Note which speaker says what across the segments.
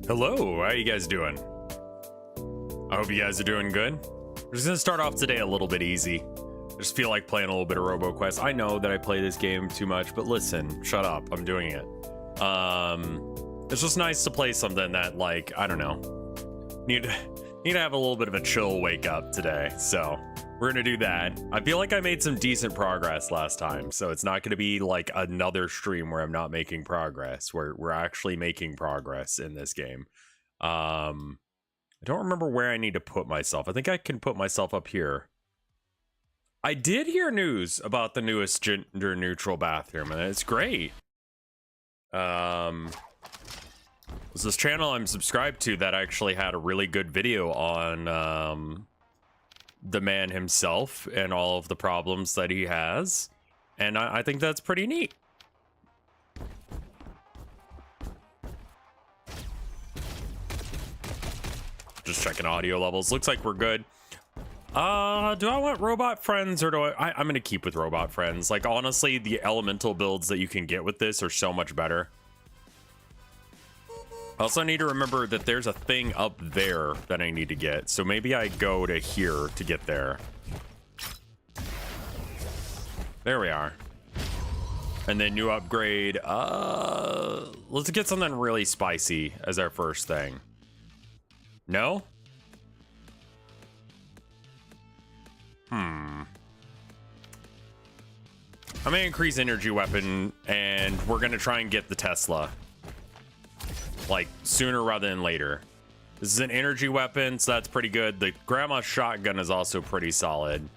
Speaker 1: Hello, how you guys doing? I hope you guys are doing good. We're just gonna start off today a little bit easy. I just feel like playing a little bit of Roboquest. I know that I play this game too much, but listen, shut up, I'm doing it. It's just nice to play something that, like, I don't know, need to have a little bit of a chill wake up today, so we're gonna do that. I feel like I made some decent progress last time, so it's not gonna be like another stream where I'm not making progress, where we're actually making progress in this game. I don't remember where I need to put myself. I think I can put myself up here. I did hear news about the newest gender neutral bathroom, and it's great. There's this channel I'm subscribed to that actually had a really good video on the man himself and all of the problems that he has, and I think that's pretty neat. Just checking audio levels. Looks like we're good. Do I want robot friends, or do I'm gonna keep with robot friends. Like, honestly, the elemental builds that you can get with this are so much better. I also need to remember that there's a thing up there that I need to get, so maybe I go to here to get there. There we are. And then new upgrade. Let's get something really spicy as our first thing. No? I'm gonna increase energy weapon, and we're gonna try and get the Tesla. Like, sooner rather than later. This is an energy weapon, so that's pretty good. The grandma shotgun is also pretty solid.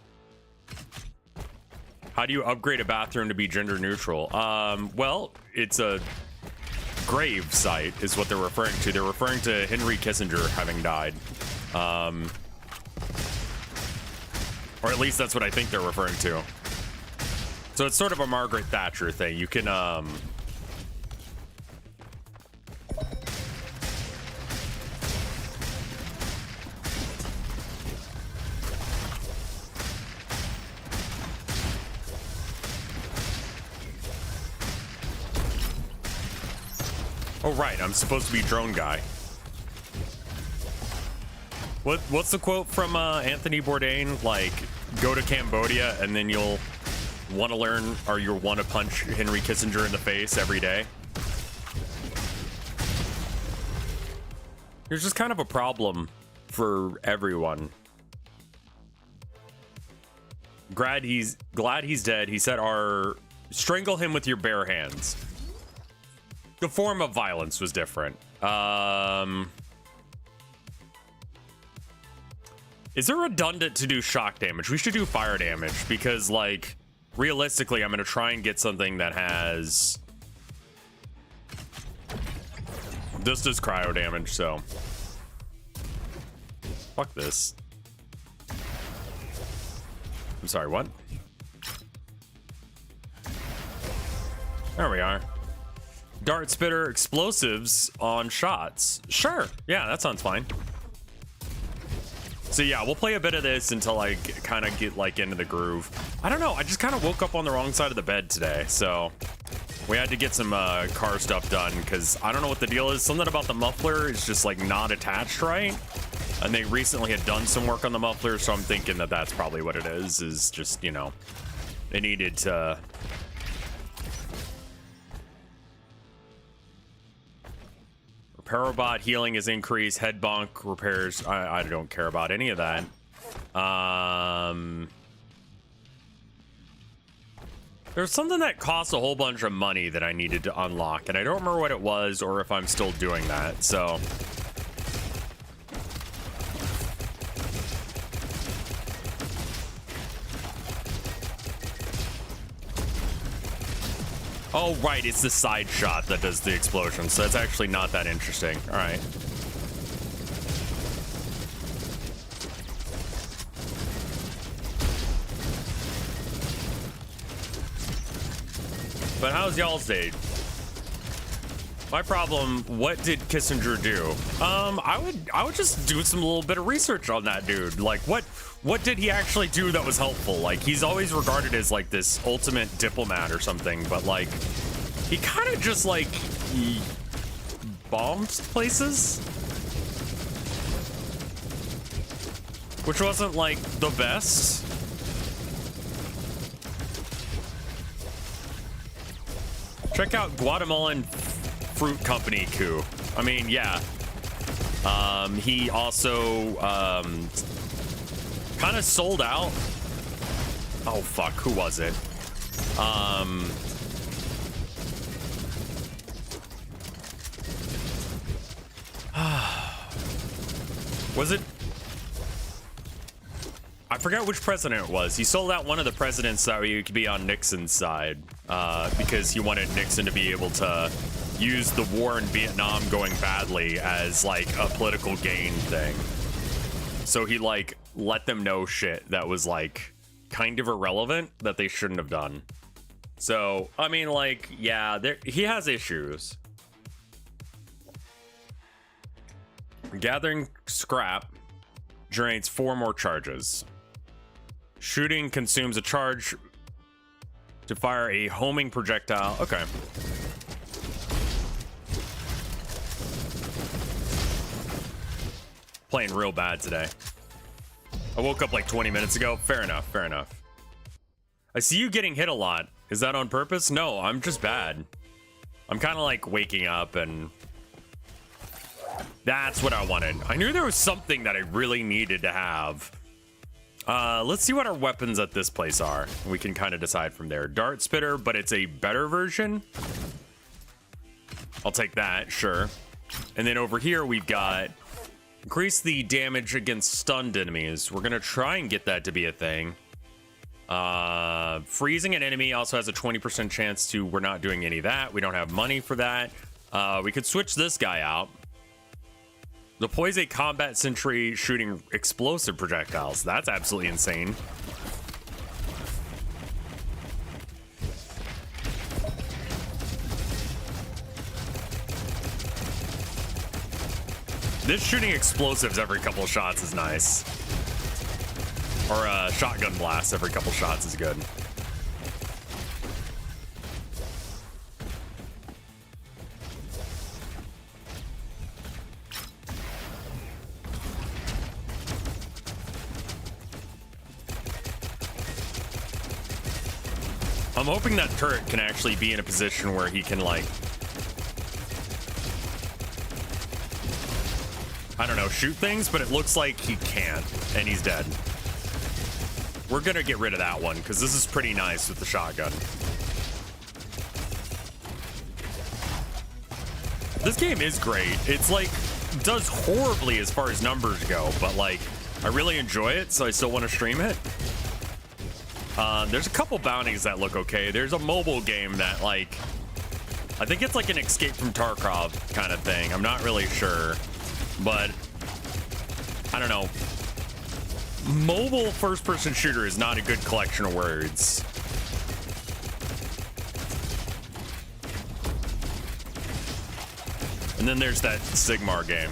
Speaker 1: How do you upgrade a bathroom to be gender neutral? Well, it's a grave site is what they're referring to. They're referring to Henry Kissinger having died. Or at least that's what I think they're referring to. So it's sort of a Margaret Thatcher thing. You can, oh, right, I'm supposed to be drone guy. What's the quote from Anthony Bourdain? Like, go to Cambodia and then you'll want to learn, or you'll want to punch Henry Kissinger in the face every day. There's just kind of a problem for everyone. Glad he's dead. He said, strangle him with your bare hands. The form of violence was different. Is it redundant to do shock damage? We should do fire damage, because, like, realistically, I'm gonna try and get something that has... This does cryo damage, so... Fuck this. I'm sorry, what? There we are. Dart spitter explosives on shots. Sure, yeah, that sounds fine. So yeah, we'll play a bit of this until I kind of get like into the groove. I don't know, I just kind of woke up on the wrong side of the bed today, so we had to get some car stuff done, because I don't know what the deal is. Something about the muffler is just like not attached right, and they recently had done some work on the muffler, so I'm thinking that that's probably what it is just, you know, they needed to... Parabot healing is increased. Head bonk repairs. I don't care about any of that. There's something that costs a whole bunch of money that I needed to unlock, and I don't remember what it was or if I'm still doing that, so... Oh, right, it's the side shot that does the explosion, so that's actually not that interesting. All right. But how's y'all's day? My problem, what did Kissinger do? I would just do some little bit of research on that dude. Like, what did he actually do that was helpful? Like, he's always regarded as like this ultimate diplomat or something, but like, he kind of just like bombed places, which wasn't like the best. Check out Guatemalan Fruit Company coup. I mean, yeah. He also kind of sold out. Oh fuck, who was it? Was it? I forgot which president it was. He sold out one of the presidents that he could be on Nixon's side because he wanted Nixon to be able to use the war in Vietnam going badly as like a political gain thing. So he like let them know shit that was like kind of irrelevant that they shouldn't have done. So, I mean, like, yeah, he has issues. Gathering scrap generates 4 more charges. Shooting consumes a charge to fire a homing projectile. Okay. Playing real bad today. I woke up like 20 minutes ago. Fair enough, fair enough. I see you getting hit a lot. Is that on purpose? No, I'm just bad. I'm kind of like waking up and... That's what I wanted. I knew there was something that I really needed to have. Let's see what our weapons at this place are. We can kind of decide from there. Dart spitter, but it's a better version. I'll take that, sure. And then over here we've got increase the damage against stunned enemies. We're gonna try and get that to be a thing. Freezing an enemy also has a 20% chance to... We're not doing any of that. We don't have money for that. We could switch this guy out. Deploys a combat sentry shooting explosive projectiles. That's absolutely insane. This shooting explosives every couple of shots is nice. Or shotgun blast every couple shots is good. I'm hoping that turret can actually be in a position where he can, like, I don't know, shoot things, but it looks like he can't, and he's dead. We're gonna get rid of that one, because this is pretty nice with the shotgun. This game is great. It's, like, does horribly as far as numbers go, but, like, I really enjoy it, so I still want to stream it. There's a couple bounties that look okay. There's a mobile game that, like, I think it's like an Escape from Tarkov kind of thing. I'm not really sure, but I don't know. Mobile first-person shooter is not a good collection of words. And then there's that Sigmar game.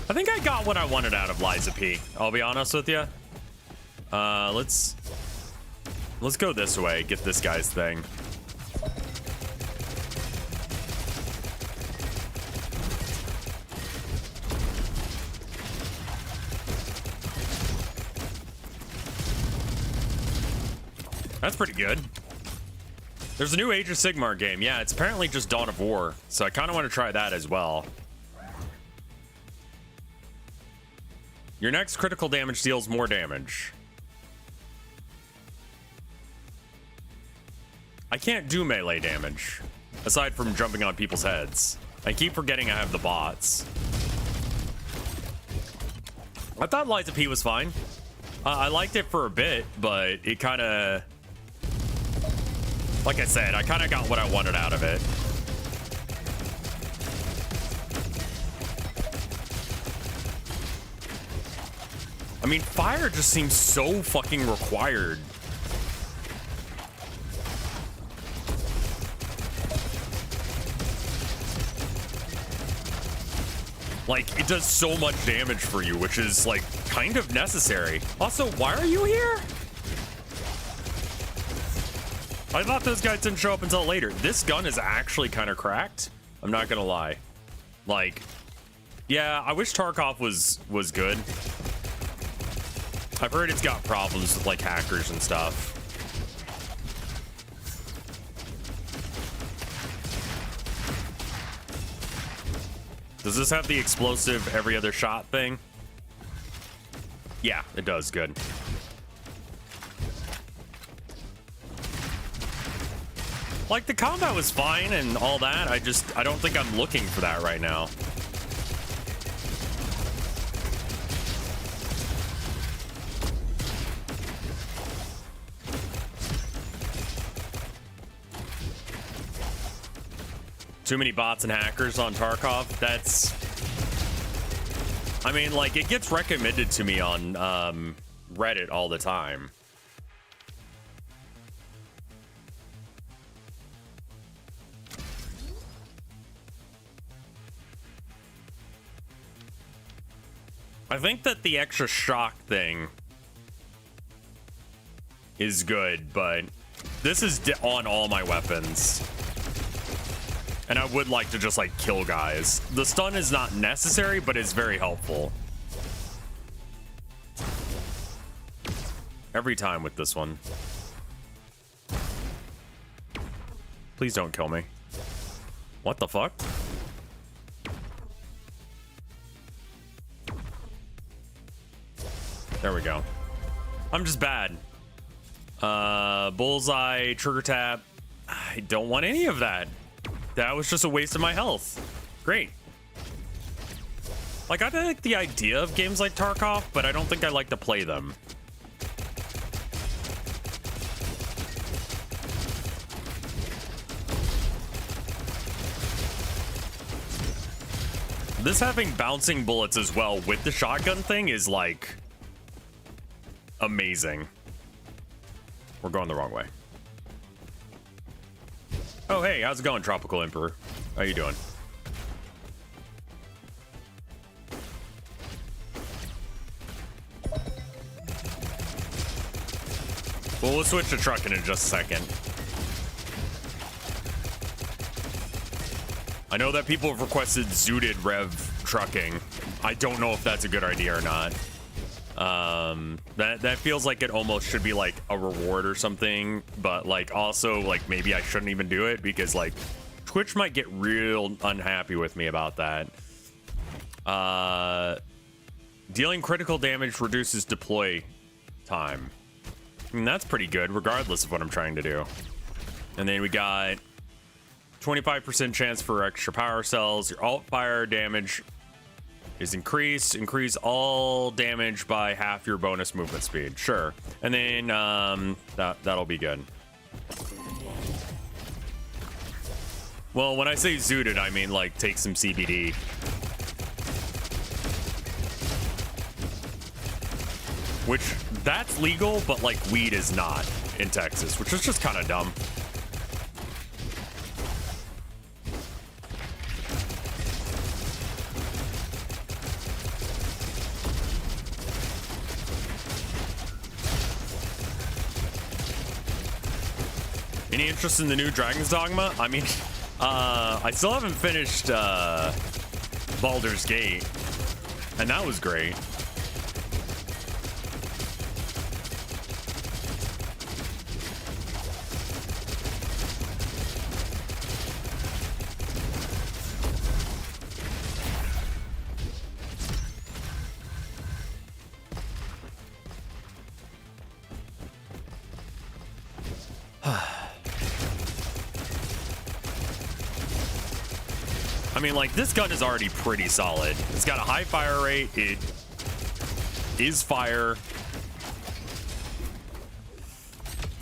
Speaker 1: I think I got what I wanted out of Liza P. I'll be honest with you. Let's go this way. Get this guy's thing. That's pretty good. There's a new Age of Sigmar game. Yeah, it's apparently just Dawn of War, so I kind of want to try that as well. Your next critical damage deals more damage. I can't do melee damage, aside from jumping on people's heads. I keep forgetting I have the bots. I thought Liza P was fine. I liked it for a bit, but it kind of... Like I said, I kind of got what I wanted out of it. I mean, fire just seems so fucking required. Like, it does so much damage for you, which is, like, kind of necessary. Also, why are you here? I thought those guys didn't show up until later. This gun is actually kind of cracked. I'm not gonna lie. Like, yeah, I wish Tarkov was good. I've heard it's got problems with like hackers and stuff. Does this have the explosive every other shot thing? Yeah, it does. Good. Like, the combat was fine and all that. I don't think I'm looking for that right now. Too many bots and hackers on Tarkov. That's... I mean, like, it gets recommended to me on Reddit all the time. I think that the extra shock thing is good, but this is on all my weapons. And I would like to just, like, kill guys. The stun is not necessary, but it's very helpful. Every time with this one. Please don't kill me. What the fuck? There we go. I'm just bad. Bullseye, trigger tap. I don't want any of that. That was just a waste of my health. Great. Like, I like the idea of games like Tarkov, but I don't think I like to play them. This having bouncing bullets as well with the shotgun thing is, like, amazing. We're going the wrong way. Oh, hey, how's it going, Tropical Emperor? How you doing? Well, we'll switch to trucking in just a second. I know that people have requested zooted rev trucking. I don't know if that's a good idea or not. That feels like it almost should be like a reward or something, but like also like maybe I shouldn't even do it because like Twitch might get real unhappy with me about that. Dealing critical damage reduces deploy time. I mean, that's pretty good regardless of what I'm trying to do. And then we got 25% chance for extra power cells. Your alt fire damage is increased. Increase all damage by half your bonus movement speed. Sure. And then that'll be good. Well, when I say zooted, I mean like take some CBD. Which that's legal, but like weed is not in Texas, which is just kind of dumb. Any interest in the new Dragon's Dogma? I mean, I still haven't finished Baldur's Gate, and that was great. I mean, like, this gun is already pretty solid. It's got a high fire rate. It is fire.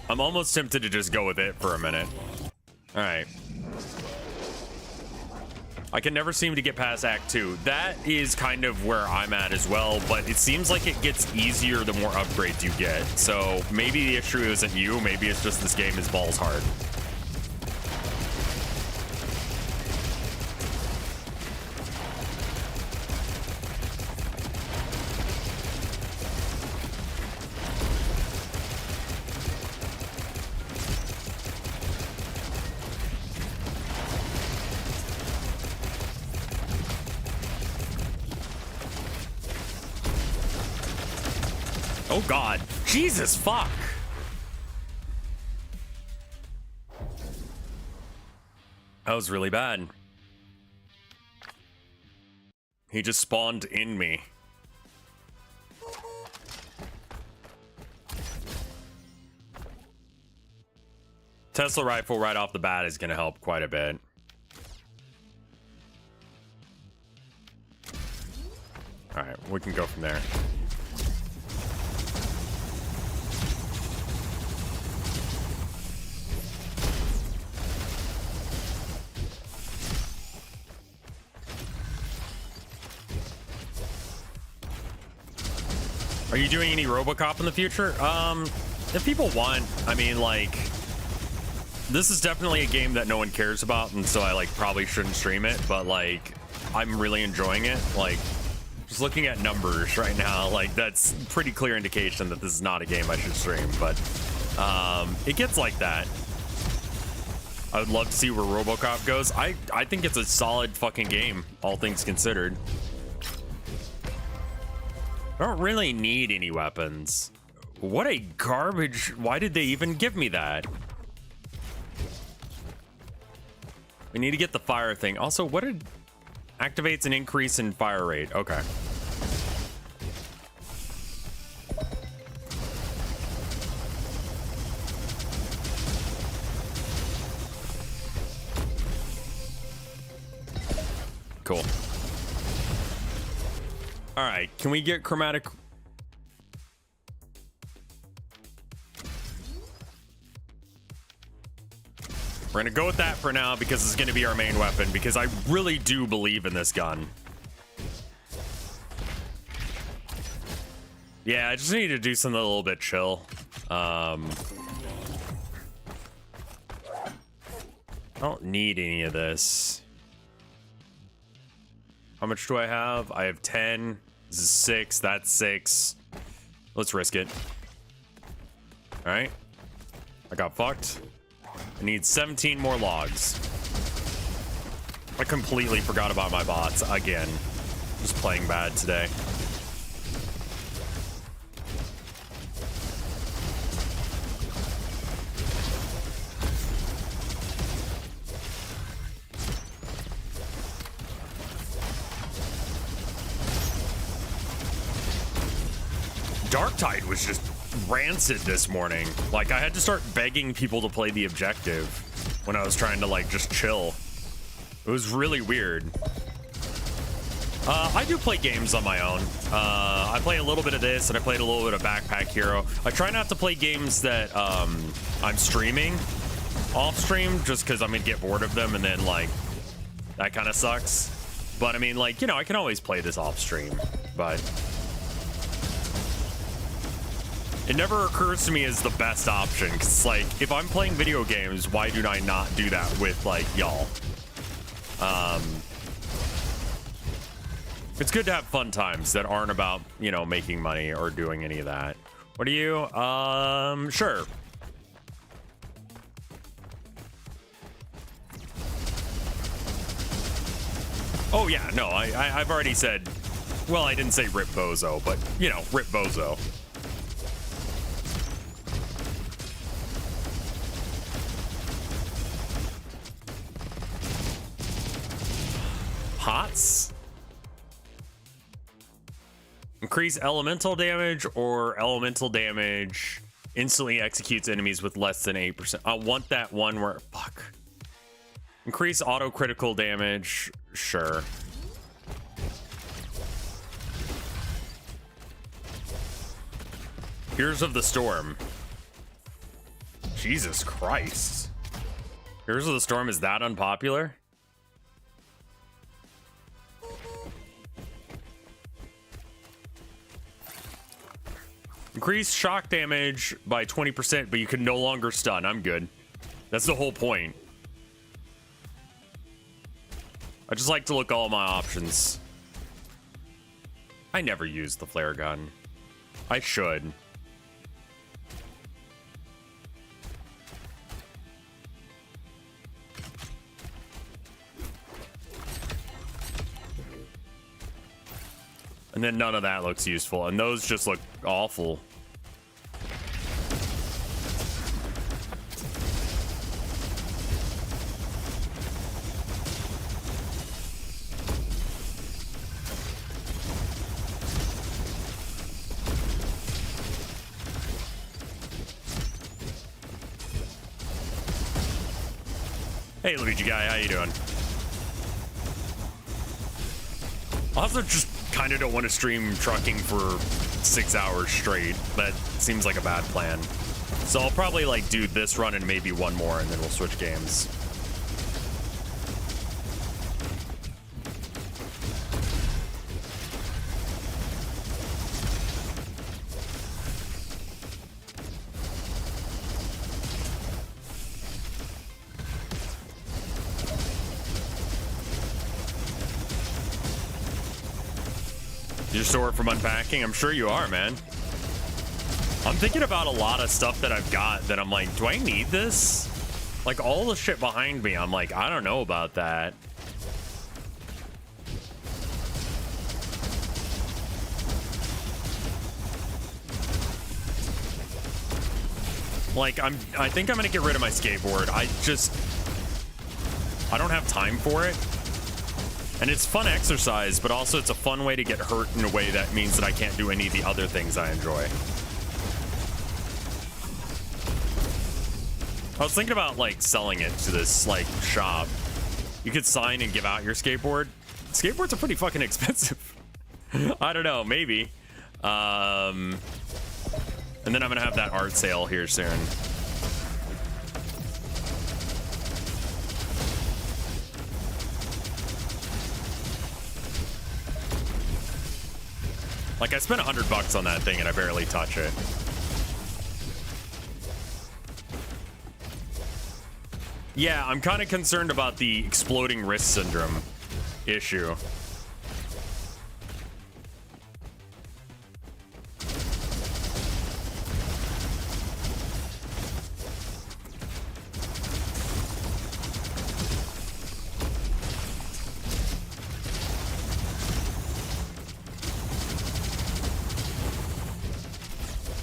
Speaker 1: I'm almost tempted to just go with it for a minute. All right. I can never seem to get past Act 2. That is kind of where I'm at as well, but it seems like it gets easier the more upgrades you get. So maybe the issue isn't you. Maybe it's just this game is balls hard. Oh god. Jesus, fuck. That was really bad. He just spawned in me. Tesla rifle right off the bat is going to help quite a bit. All right, we can go from there. Are you doing any Robocop in the future? If people want, I mean, like, this is definitely a game that no one cares about, and so I, like, probably shouldn't stream it, but, like, I'm really enjoying it. Like, just looking at numbers right now, like, that's pretty clear indication that this is not a game I should stream, but it gets like that. I would love to see where Robocop goes. I think it's a solid fucking game, all things considered. I don't really need any weapons. What a garbage. Why did they even give me that? We need to get the fire thing. Also, what did... Activates an increase in fire rate. Okay. Cool. All right, can we get chromatic? We're gonna go with that for now because it's gonna be our main weapon, because I really do believe in this gun. Yeah, I just need to do something a little bit chill. I don't need any of this. How much do I have? I have 10. This is 6. That's 6. Let's risk it. All right. I got fucked. I need 17 more logs. I completely forgot about my bots again. Just playing bad today. Darktide was just rancid this morning. Like, I had to start begging people to play the objective when I was trying to, like, just chill. It was really weird. I do play games on my own. I play a little bit of this, and I played a little bit of Backpack Hero. I try not to play games that I'm streaming off stream, just because I'm gonna get bored of them, and then, like, that kind of sucks. But I mean, like, you know, I can always play this off stream, but it never occurs to me as the best option, because it's like, if I'm playing video games, why do I not do that with, like, y'all? It's good to have fun times that aren't about, you know, making money or doing any of that. What are you? Sure. Oh, yeah, no, I've already said, well, I didn't say Rip Bozo, but, you know, Rip Bozo. Pots? Increase elemental damage, or elemental damage instantly executes enemies with less than 8%. I want that one where, fuck. Increase auto critical damage, sure. Heroes of the Storm. Jesus Christ. Heroes of the Storm is that unpopular? Increase shock damage by 20%, but you can no longer stun. I'm good. That's the whole point. I just like to look at all my options. I never use the flare gun. I should. And then none of that looks useful, and those just look awful. Hey, Luigi guy, how you doing? I also just kind of don't want to stream trucking for 6 hours straight. That seems like a bad plan. So I'll probably like do this run and maybe one more, and then we'll switch games. You're sore from unpacking? I'm sure you are, man. I'm thinking about a lot of stuff that I've got that I'm like, do I need this? Like all the shit behind me, I'm like, I don't know about that. Like I think I'm gonna get rid of my skateboard. I don't have time for it. And it's fun exercise, but also it's a fun way to get hurt in a way that means that I can't do any of the other things I enjoy. I was thinking about like selling it to this like shop. You could sign and give out your skateboard. Skateboards are pretty fucking expensive. I don't know, maybe. And then I'm gonna have that art sale here soon. Like I spent $100 on that thing and I barely touch it. Yeah, I'm kind of concerned about the exploding wrist syndrome issue.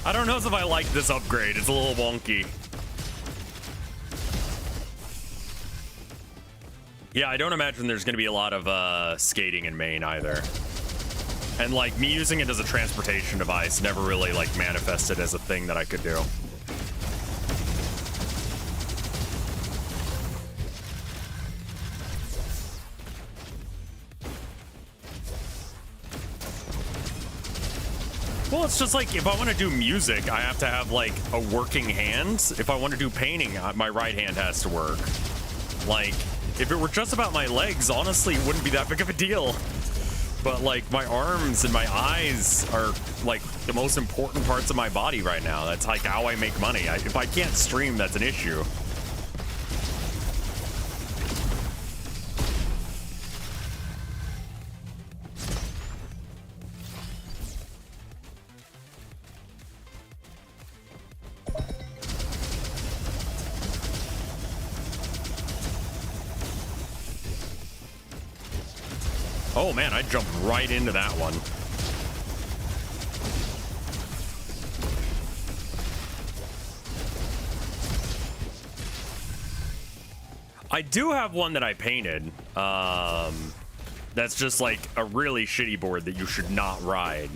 Speaker 1: I don't know if I like this upgrade. It's a little wonky. Yeah, I don't imagine there's going to be a lot of skating in Maine either. And like me using it as a transportation device never really like manifested as a thing that I could do. Well, it's just like if I want to do music, I have to have like a working hand. If I want to do painting, my right hand has to work. Like, if it were just about my legs, honestly, it wouldn't be that big of a deal. But like my arms and my eyes are like the most important parts of my body right now. That's like how I make money. If I can't stream, that's an issue. Oh man, I jumped right into that one. I do have one that I painted. That's just like a really shitty board that you should not ride.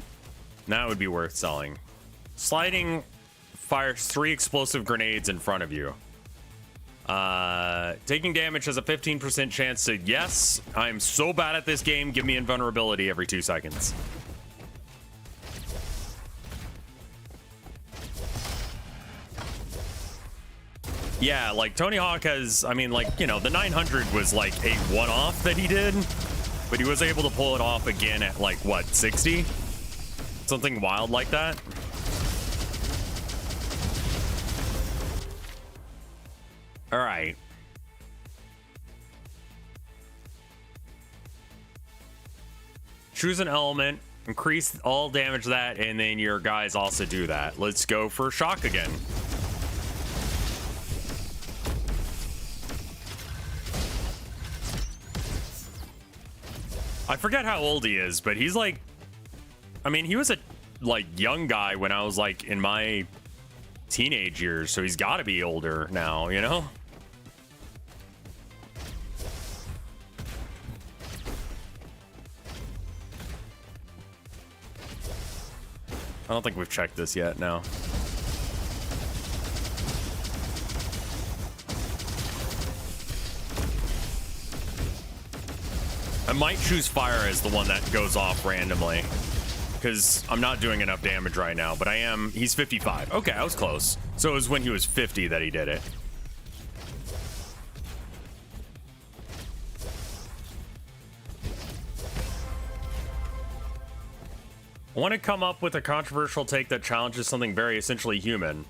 Speaker 1: That would be worth selling. Sliding fires 3 explosive grenades in front of you. Taking damage has a 15% chance to yes. I'm so bad at this game. Give me invulnerability every 2 seconds. Yeah, like Tony Hawk has, I mean, like, you know, the 900 was like a one-off that he did, but he was able to pull it off again at like what, 60? Something wild like that. All right. Choose an element, increase all damage that, and then your guys also do that. Let's go for shock again. I forget how old he is, but he's like, I mean, he was a like young guy when I was like in my teenage years, so he's got to be older now, you know? I don't think we've checked this yet, no. I might choose fire as the one that goes off randomly, because I'm not doing enough damage right now, but I am. He's 55. Okay, I was close. So it was when he was 50 that he did it. I want to come up with a controversial take that challenges something very essentially human.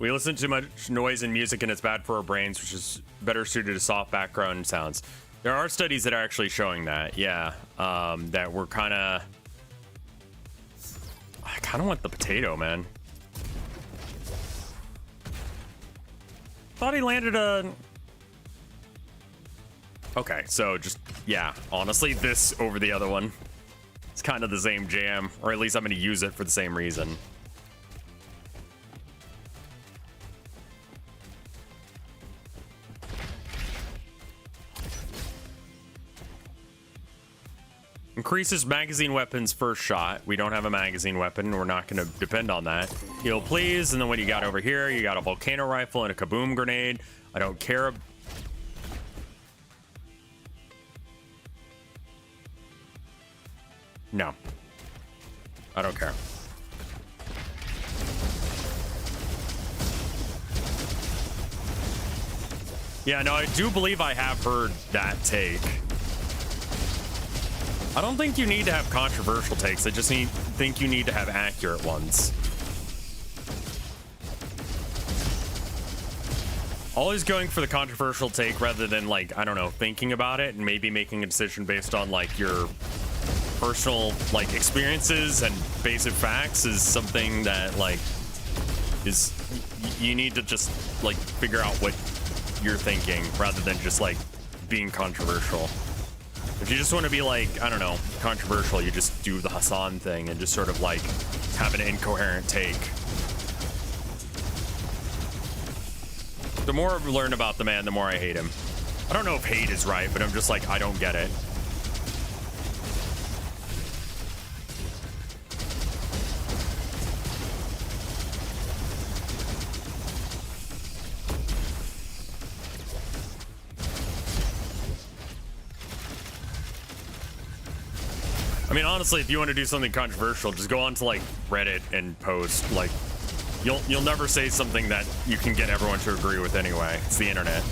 Speaker 1: We listen to too much noise and music and it's bad for our brains, which is better suited to soft background sounds. There are studies that are actually showing that, yeah. That we're kind of... I kind of want the potato, man. Thought he landed a... Okay, so just, yeah. Honestly, this over the other one. It's kind of the same jam, or at least I'm going to use it for the same reason. Increases magazine weapons first shot. We don't have a magazine weapon. We're not going to depend on that. Heal, please. And then what do you got over here? You got a volcano rifle and a kaboom grenade. I don't care. No. I don't care. Yeah, no, I do believe I have heard that take. I don't think you need to have controversial takes. I just think you need to have accurate ones. Always going for the controversial take rather than, like, I don't know, thinking about it and maybe making a decision based on, like, your personal, like, experiences and basic facts is something that, like, is... You need to just, like, figure out what you're thinking rather than just, like, being controversial. If you just want to be, like, I don't know, controversial, you just do the Hassan thing and just sort of, like, have an incoherent take. The more I've learned about the man, the more I hate him. I don't know if hate is right, but I'm just like, I don't get it. I mean, honestly, if you want to do something controversial, just go on to, like, Reddit and post. Like, you'll never say something that you can get everyone to agree with anyway. It's the internet.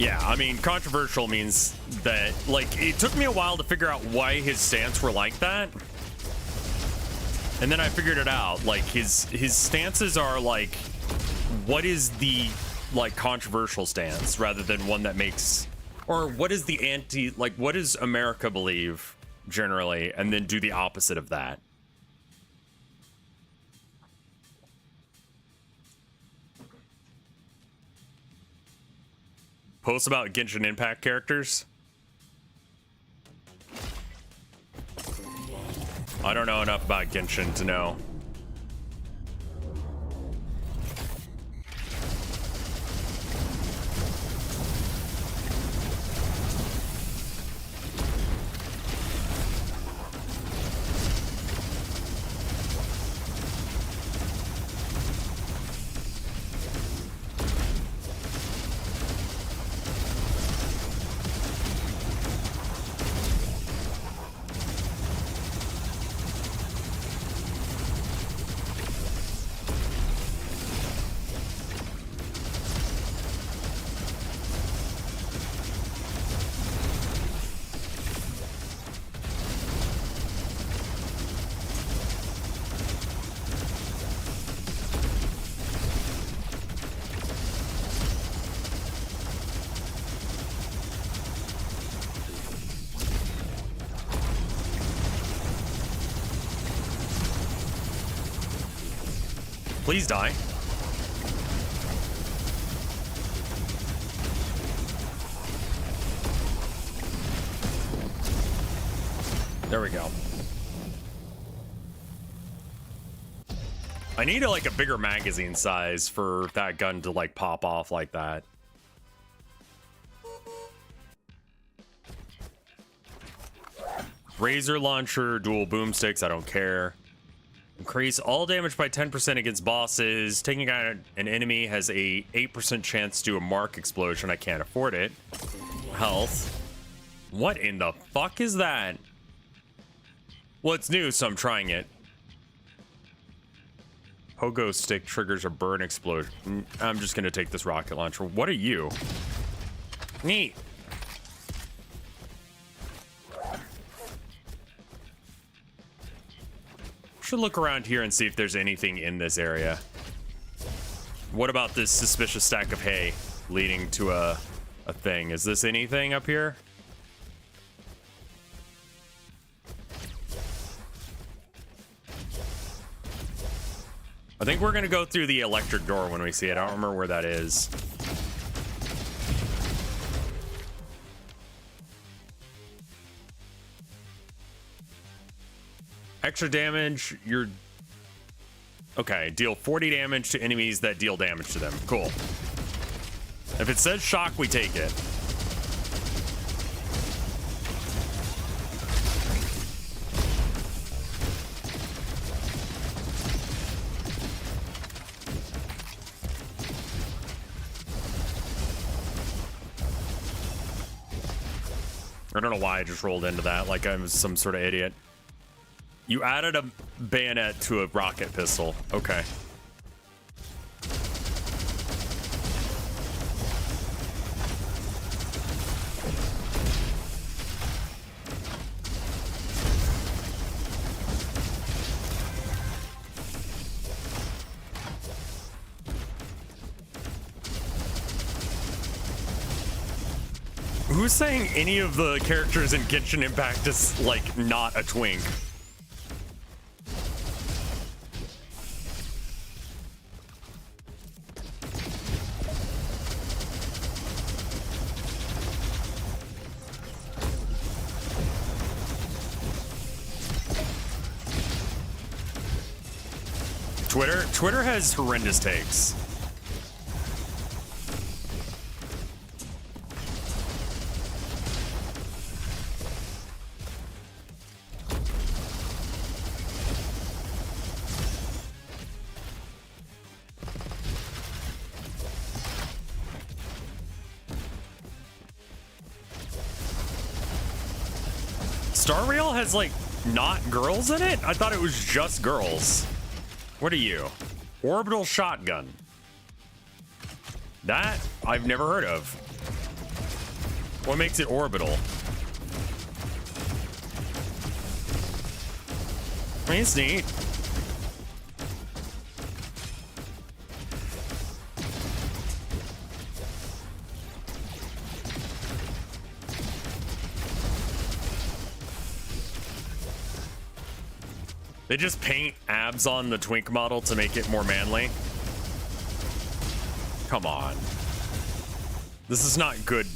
Speaker 1: Yeah, I mean, controversial means that, like, it took me a while to figure out why his stance were like that. And then I figured it out. Like, his stances are, like, what is the, like, controversial stance rather than one that makes, or what is the anti, like, what does America believe generally, and then do the opposite of that. Posts about Genshin Impact characters. I don't know enough about Genshin to know. Please die. There we go. I need a bigger magazine size for that gun to, like, pop off like that. Razor launcher, dual boomsticks, I don't care. Increase all damage by 10% against bosses. Taking out an enemy has a 8% chance to do a mark explosion. I can't afford it. Health. What in the fuck is that? Well, it's new, so I'm trying it. Pogo stick triggers a burn explosion. I'm just gonna take this rocket launcher. What are you? Neat. Should look around here and see if there's anything in this area. What about this suspicious stack of hay leading to a thing? Is this anything up here? I think we're gonna go through the electric door when we see it. I don't remember where that is. Extra damage, you're... Okay, deal 40 damage to enemies that deal damage to them. Cool. If it says shock, we take it. I don't know why I just rolled into that like I'm some sort of idiot. You added a bayonet to a rocket pistol. Okay. Who's saying any of the characters in Genshin Impact is, like, not a twink? Twitter has horrendous takes. Star Rail has, like, not girls in it? I thought it was just girls. What are you? Orbital shotgun. That I've never heard of. What makes it orbital? I mean, it's neat. They just paint abs on the twink model to make it more manly. Come on. This is not good.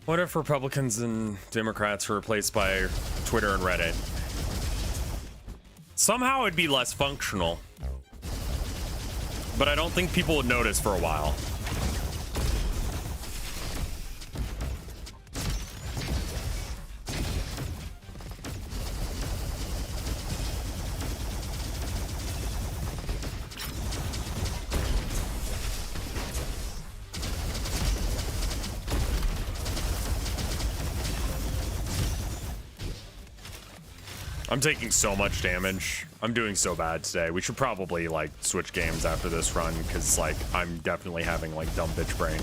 Speaker 1: What if Republicans and Democrats were replaced by Twitter and Reddit? Somehow it'd be less functional. But I don't think people would notice for a while. I'm taking so much damage. I'm doing so bad today. We should probably, like, switch games after this run, because, like, I'm definitely having, like, dumb bitch brain.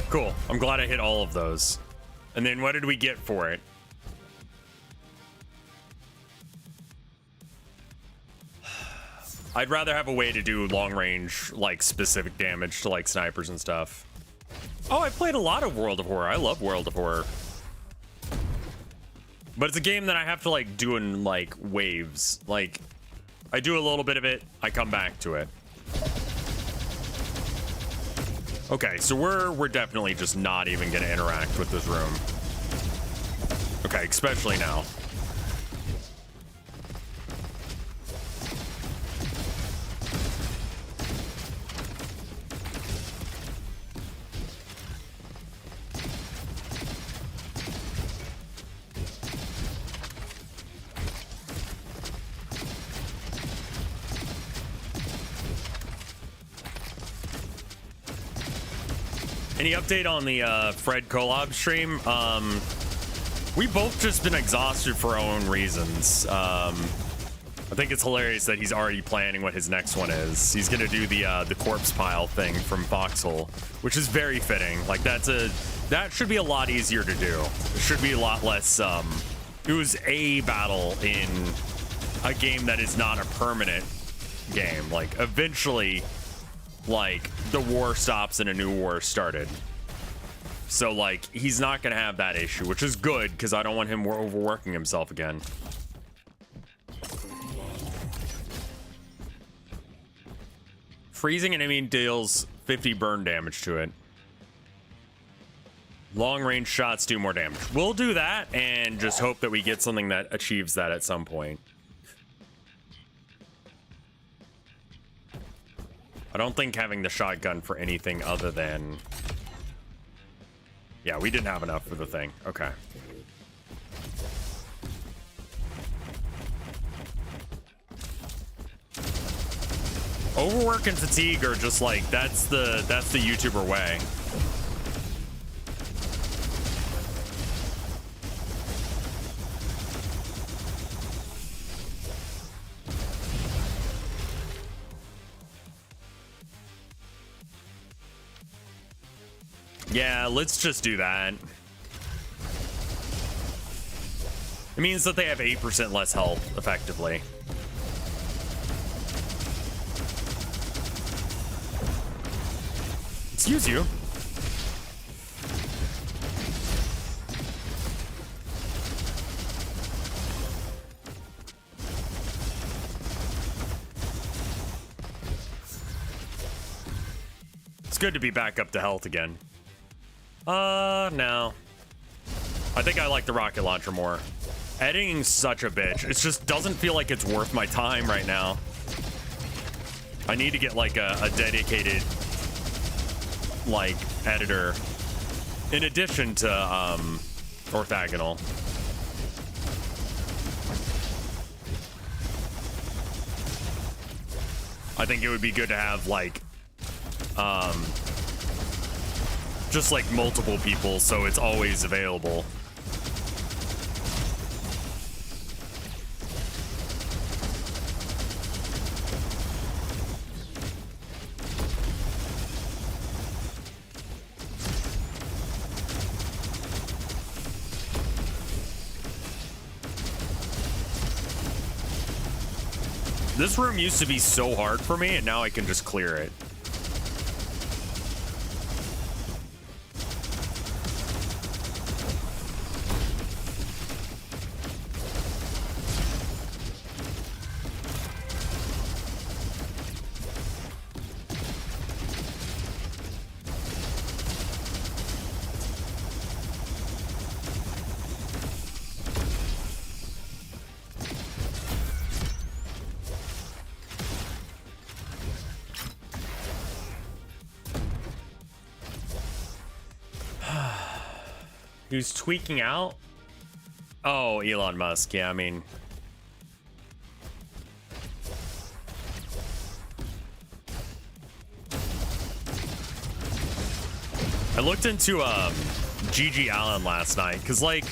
Speaker 1: Cool. I'm glad I hit all of those. And then what did we get for it? I'd rather have a way to do long range, like, specific damage to, like, snipers and stuff. Oh, I played a lot of World of Horror. I love World of Horror. But it's a game that I have to, like, do in, like, waves. Like, I do a little bit of it, I come back to it. Okay, so we're definitely just not even gonna interact with this room. Okay, especially now. Any update on the Fred collab stream? We've both just been exhausted for our own reasons. I think it's hilarious that he's already planning what his next one is. He's gonna do the corpse pile thing from Foxhole, which is very fitting. Like that should be a lot easier to do. It should be a lot less. It was a battle in a game that is not a permanent game. Like eventually, like the war stops and a new war started. So like he's not gonna have that issue, which is good because I don't want him overworking himself again. Freezing an enemy deals 50 burn damage to it. Long range shots do more damage. We'll do that and just hope that we get something that achieves that at some point. I don't think having the shotgun for anything other than... Yeah, we didn't have enough for the thing. Okay. Overwork and fatigue are just like, that's the YouTuber way. Yeah, let's just do that. It means that they have 8% less health, effectively. Excuse you. It's good to be back up to health again. No. I think I like the rocket launcher more. Editing's such a bitch. It just doesn't feel like it's worth my time right now. I need to get like a dedicated like editor in addition to orthogonal. I think it would be good to have like just like multiple people so it's always available. This room used to be so hard for me, and now I can just clear it. Who's tweaking out? Oh, Elon Musk. Yeah, I mean... I looked into Gigi Allen last night, because, like,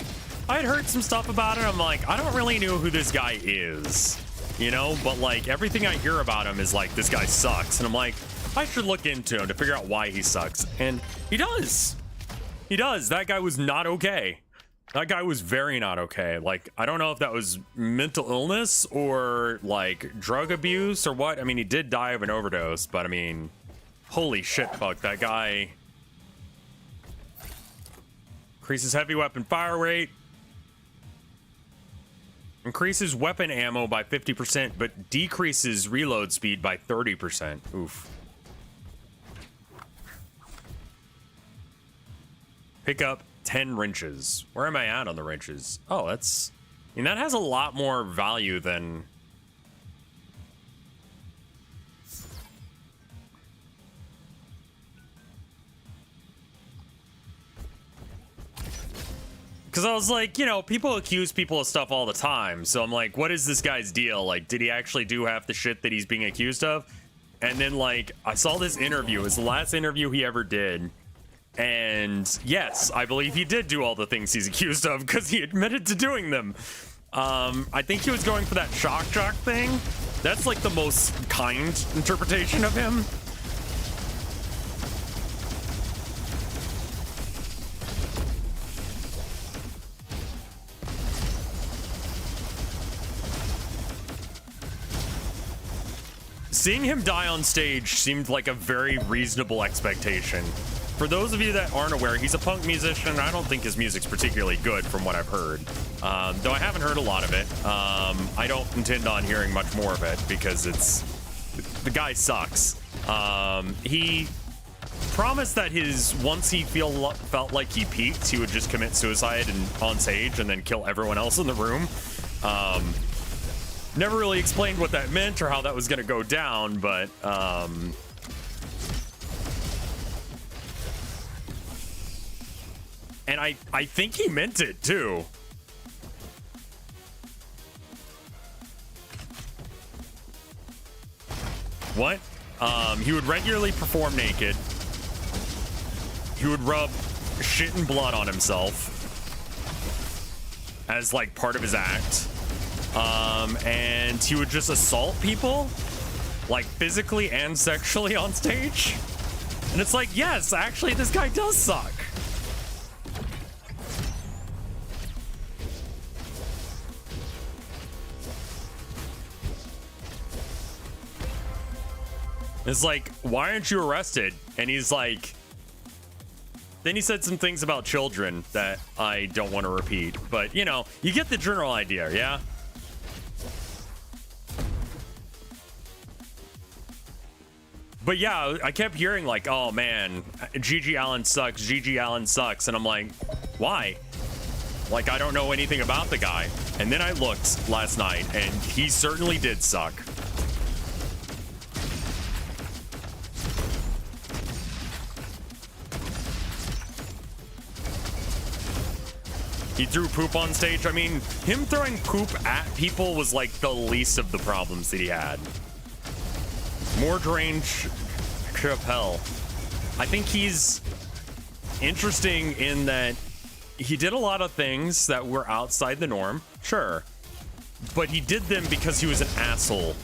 Speaker 1: I had heard some stuff about it. I'm like, I don't really know who this guy is, you know? But, like, everything I hear about him is, like, this guy sucks. And I'm like, I should look into him to figure out why he sucks. And he does. He does. That guy was not okay. That guy was very not okay. Like, I don't know if that was mental illness or, like, drug abuse or what. I mean, he did die of an overdose, but, I mean, holy shit, fuck. That guy... Increases heavy weapon fire rate. Increases weapon ammo by 50%, but decreases reload speed by 30%. Oof. Pick up 10 wrenches. Where am I at on the wrenches? Oh, that's... I mean, that has a lot more value than... Because I was like, you know, people accuse people of stuff all the time. So I'm like, what is this guy's deal? Like, did he actually do half the shit that he's being accused of? And then, like, I saw this interview. It was the last interview he ever did. And yes, I believe he did do all the things he's accused of because he admitted to doing them. I think he was going for that shock jock thing. That's like the most kind interpretation of him. Seeing him die on stage seemed like a very reasonable expectation. For those of you that aren't aware, he's a punk musician. I don't think his music's particularly good from what I've heard. Though I haven't heard a lot of it. I don't intend on hearing much more of it because the guy sucks. He promised that once he felt like he peaked, he would just commit suicide on stage and then kill everyone else in the room. Never really explained what that meant or how that was going to go down, but and I think he meant it too. What? He would regularly perform naked. He would rub shit and blood on himself as like part of his act. And he would just assault people, like physically and sexually on stage. And it's like, yes, actually, this guy does suck. It's like, why aren't you arrested? And he's like, then he said some things about children that I don't want to repeat, but you know, you get the general idea, yeah? But yeah, I kept hearing like, oh man, Gigi Allen sucks, Gigi Allen sucks. And I'm like, why? Like, I don't know anything about the guy. And then I looked last night and he certainly did suck. He threw poop on stage. I mean, him throwing poop at people was like the least of the problems that he had. More deranged Chappelle. I think he's interesting in that he did a lot of things that were outside the norm, sure. But he did them because he was an asshole.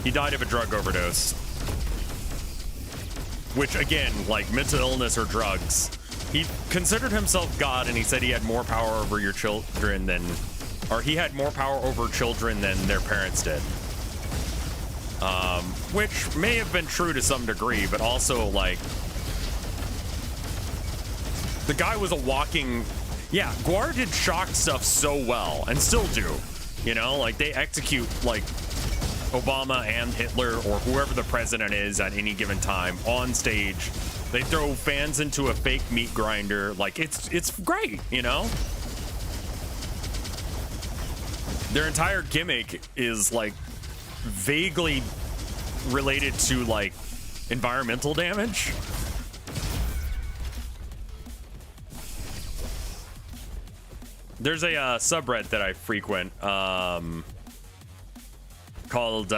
Speaker 1: He died of a drug overdose. Which, again, like mental illness or drugs. He considered himself God, and he said he had more power over your children than... Or he had more power over children than their parents did. Which may have been true to some degree, but also, like... The guy was a walking... Yeah, Guar did shock stuff so well, and still do. You know, like, they execute, like, Obama and Hitler, or whoever the president is at any given time, on stage. They throw fans into a fake meat grinder. Like, it's great, you know? Their entire gimmick is, like, vaguely related to, like, environmental damage. There's a subreddit that I frequent called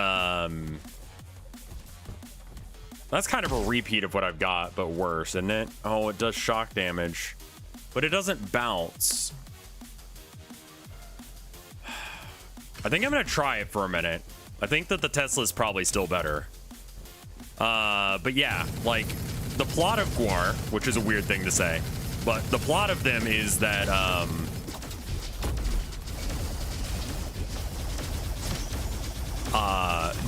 Speaker 1: that's kind of a repeat of what I've got, but worse, isn't it? Oh, it does shock damage, but it doesn't bounce. I think I'm gonna try it for a minute. I think that the Tesla is probably still better. But yeah, like the plot of Guar, which is a weird thing to say, but the plot of them is that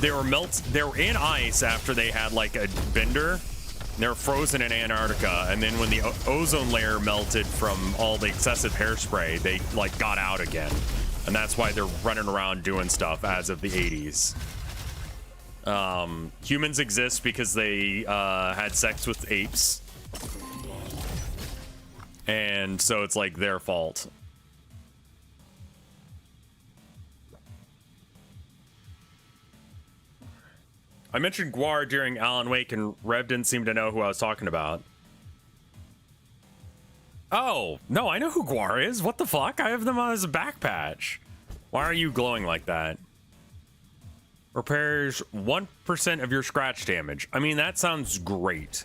Speaker 1: they were in ice after they had like a bender. They were frozen in Antarctica, and then when the ozone layer melted from all the excessive hairspray, they like got out again. And that's why they're running around doing stuff as of the 80s. Humans exist because they had sex with apes. And so it's like their fault. I mentioned Guar during Alan Wake and Rev didn't seem to know who I was talking about. Oh, no, I know who Guar is. What the fuck? I have them on as a back patch. Why are you glowing like that? Repairs 1% of your scratch damage. I mean, that sounds great.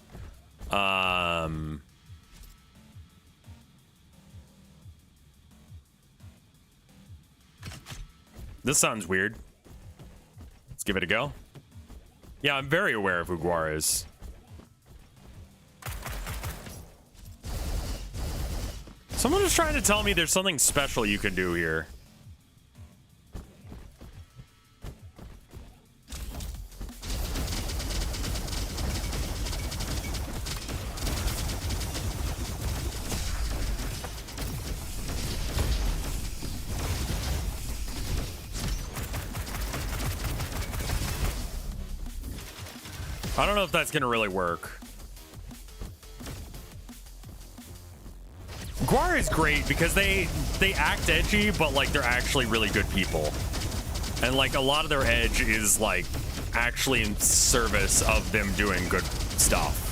Speaker 1: This sounds weird. Let's give it a go. Yeah, I'm very aware of who Guar is. Someone is trying to tell me there's something special you can do here. I don't know if that's gonna really work. Guar is great because they act edgy, but like they're actually really good people. And like a lot of their edge is like actually in service of them doing good stuff.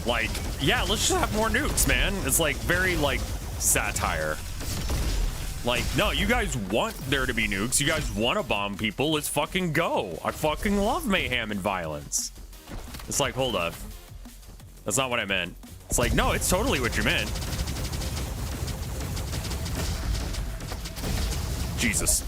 Speaker 1: Like, yeah, let's just have more nukes, man. It's like very like satire. Like, no, you guys want there to be nukes. You guys want to bomb people. Let's fucking go. I fucking love mayhem and violence. It's like, hold up. That's not what I meant. It's like, no, it's totally what you meant. Jesus.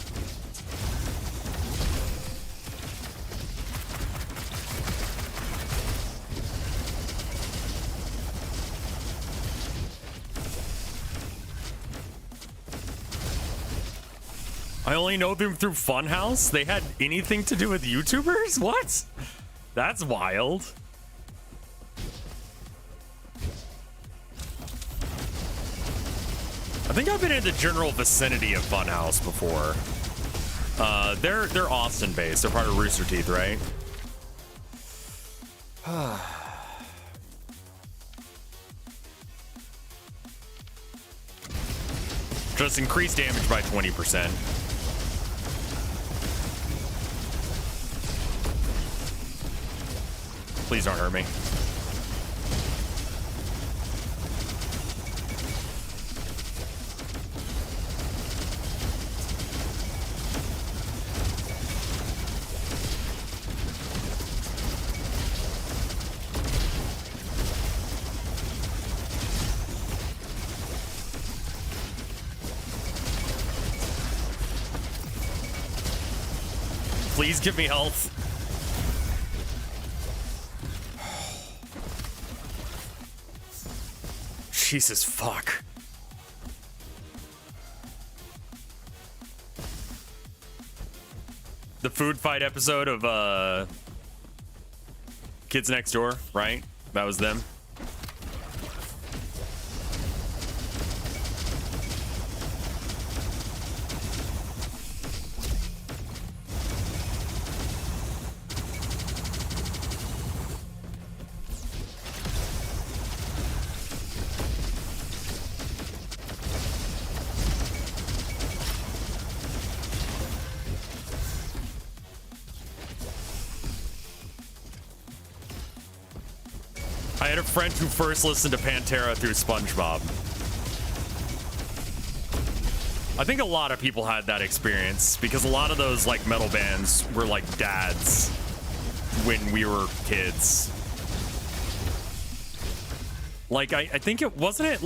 Speaker 1: I only know them through Funhouse. They had anything to do with YouTubers? What? That's wild. I think I've been in the general vicinity of Funhouse before. They're Austin based. They're part of Rooster Teeth, right? Just increase damage by 20%. Please don't hurt me. Please give me health. Jesus fuck. The food fight episode of Kids Next Door, right? That was them. I had a friend who first listened to Pantera through SpongeBob. I think a lot of people had that experience because a lot of those like metal bands were like dads when we were kids. Like I think it wasn't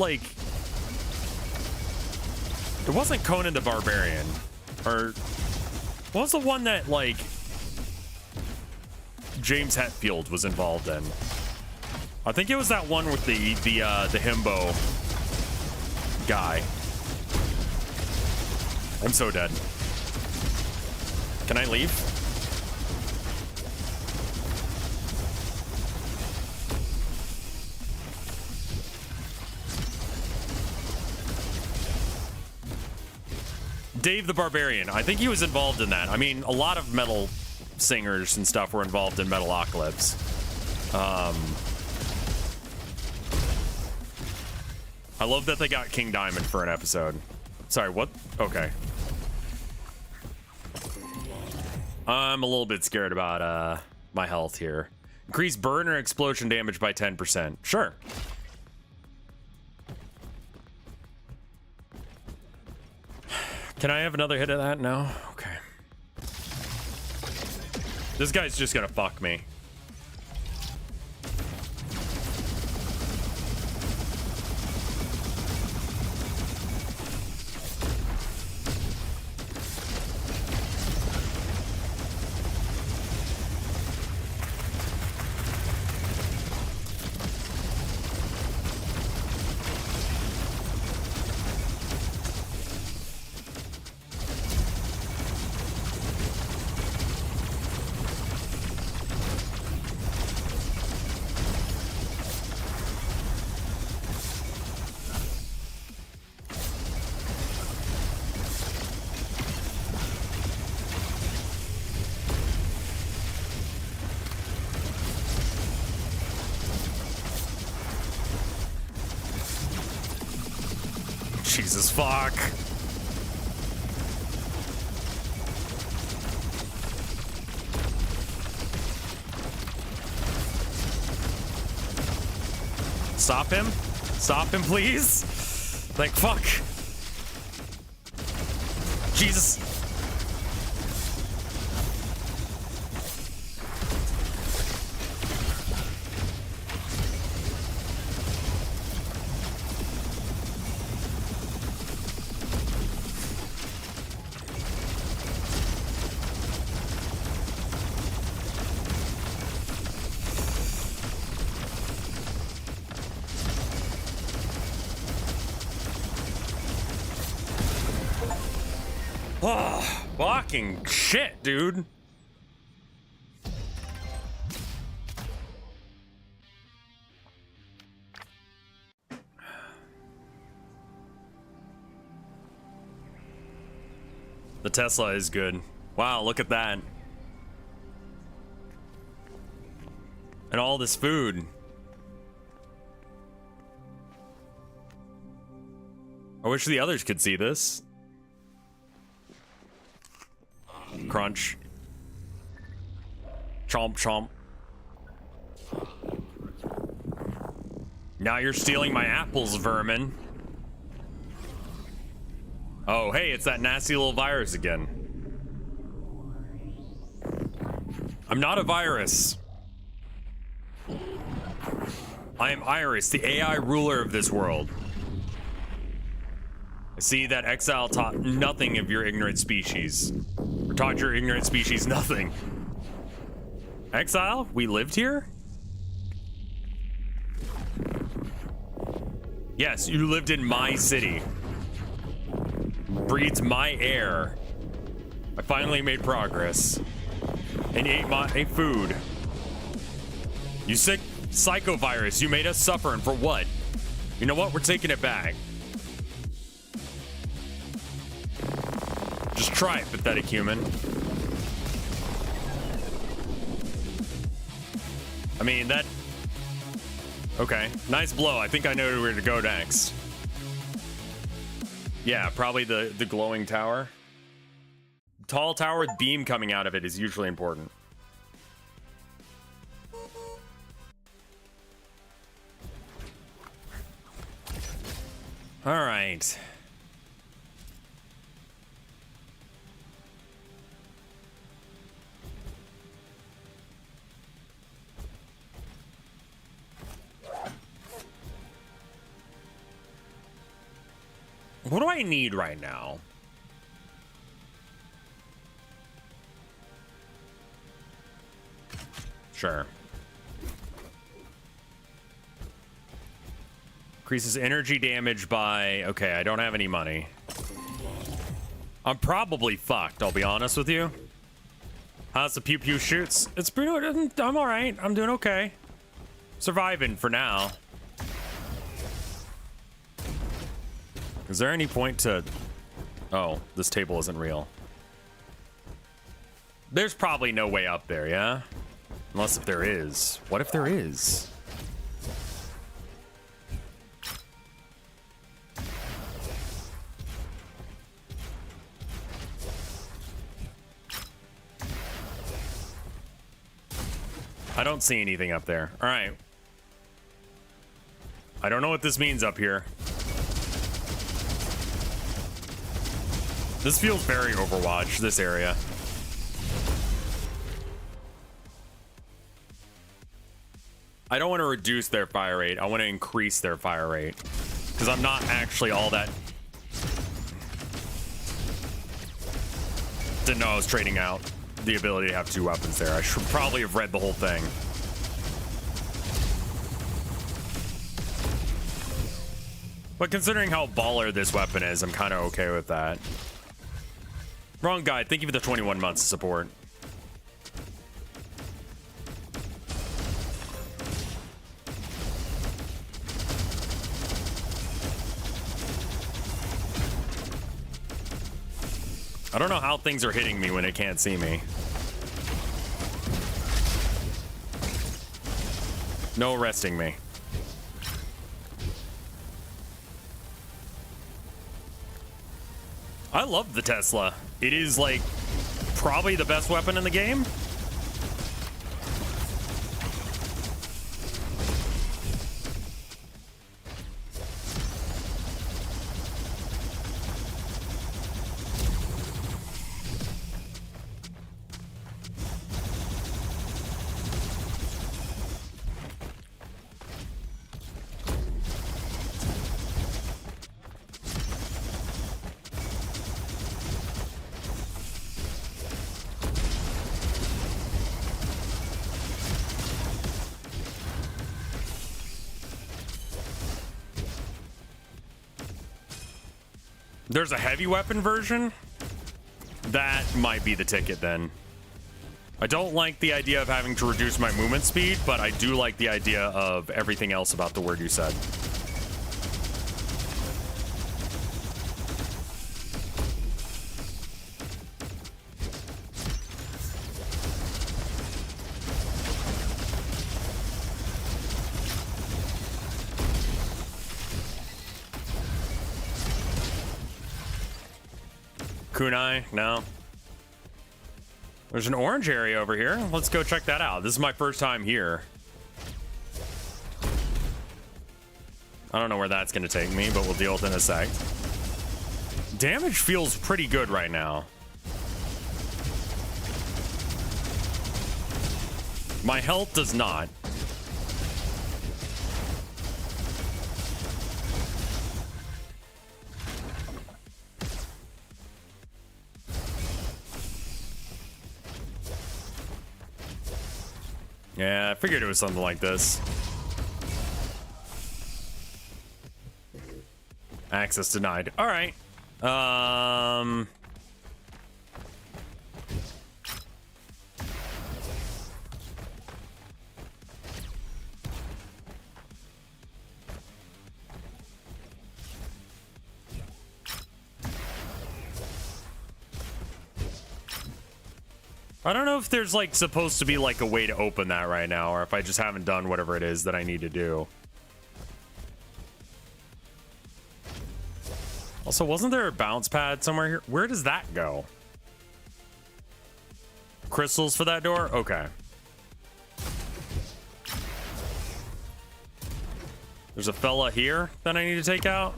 Speaker 1: Conan the Barbarian, or what was the one that like James Hetfield was involved in? I think it was that one with the himbo guy. I'm so dead. Can I leave? Dave the Barbarian. I think he was involved in that. I mean, a lot of metal singers and stuff were involved in Metalocalypse. I love that they got King Diamond for an episode. Sorry, what? Okay. I'm a little bit scared about my health here. Increase burn or explosion damage by 10%. Sure. Can I have another hit of that? No? Okay. This guy's just gonna fuck me. Jesus fuck. Stop him. Stop him, please. Like, fuck. Jesus. Oh, fucking shit, dude. The Tesla is good. Wow, look at that. And all this food. I wish the others could see this. Crunch. Chomp chomp. Now you're stealing my apples, vermin. Oh, hey, it's that nasty little virus again. I'm not a virus. I am Iris, the AI ruler of this world. I see that exile taught nothing of your ignorant species. Or taught your ignorant species nothing. Exile? We lived here? Yes, you lived in my city. Breathes my air. I finally made progress. And ate my food. You sick psychovirus, you made us suffer, and for what? You know what? We're taking it back. Just try it, pathetic human. I mean, that... Okay, nice blow. I think I know where to go next. Yeah, probably the glowing tower. Tall tower with beam coming out of it is usually important. All right. What do I need right now? Sure. Increases energy damage by... Okay, I don't have any money. I'm probably fucked, I'll be honest with you. How's the pew pew shoots? It's pretty... I'm alright. I'm doing okay. Surviving for now. Is there any point to Oh, this table isn't real. There's probably no way up there, yeah? Unless if there is. What if there is? I don't see anything up there. All right. I don't know what this means up here. This feels very Overwatch, this area. I don't want to reduce their fire rate. I want to increase their fire rate. Because I'm not actually all that... Didn't know I was trading out the ability to have 2 weapons there. I should probably have read the whole thing. But considering how baller this weapon is, I'm kind of okay with that. Wrong guy. Thank you for the 21 months of support. I don't know how things are hitting me when it can't see me. No arresting me. I love the Tesla. It is like probably the best weapon in the game. There's a heavy weapon version. That might be the ticket then. I don't like the idea of having to reduce my movement speed, but I do like the idea of everything else about the word you said. Kunai? No. There's an orange area over here. Let's go check that out. This is my first time here. I don't know where that's going to take me, but we'll deal with it in a sec. Damage feels pretty good right now. My health does not. Yeah, I figured it was something like this. Access denied. All right. I don't know if there's like supposed to be like a way to open that right now, or if I just haven't done whatever it is that I need to do. Also, wasn't there a bounce pad somewhere here? Where does that go? Crystals for that door? Okay. There's a fella here that I need to take out.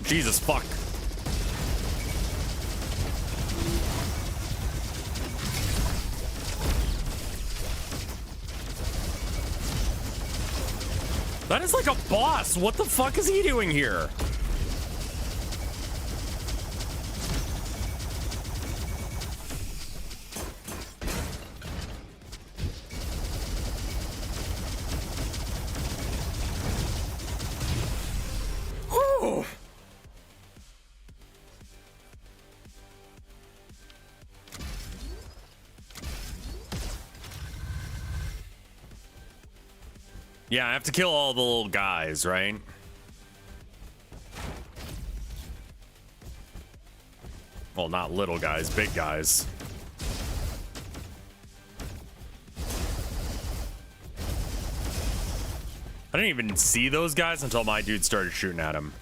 Speaker 1: Jesus fuck. That is like a boss. What the fuck is he doing here? Whew. Yeah, I have to kill all the little guys, right? Well, not little guys, big guys. I didn't even see those guys until my dude started shooting at him.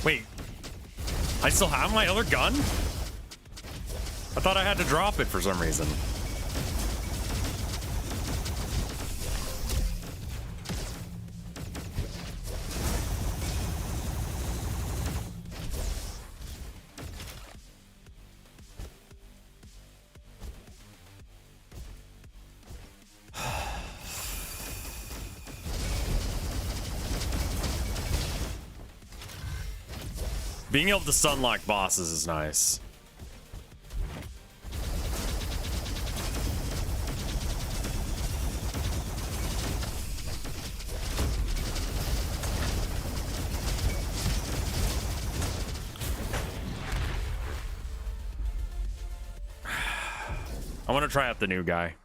Speaker 1: Wait, I still have my other gun? I thought I had to drop it for some reason. Being able to stun-lock bosses is nice. I want to try out the new guy.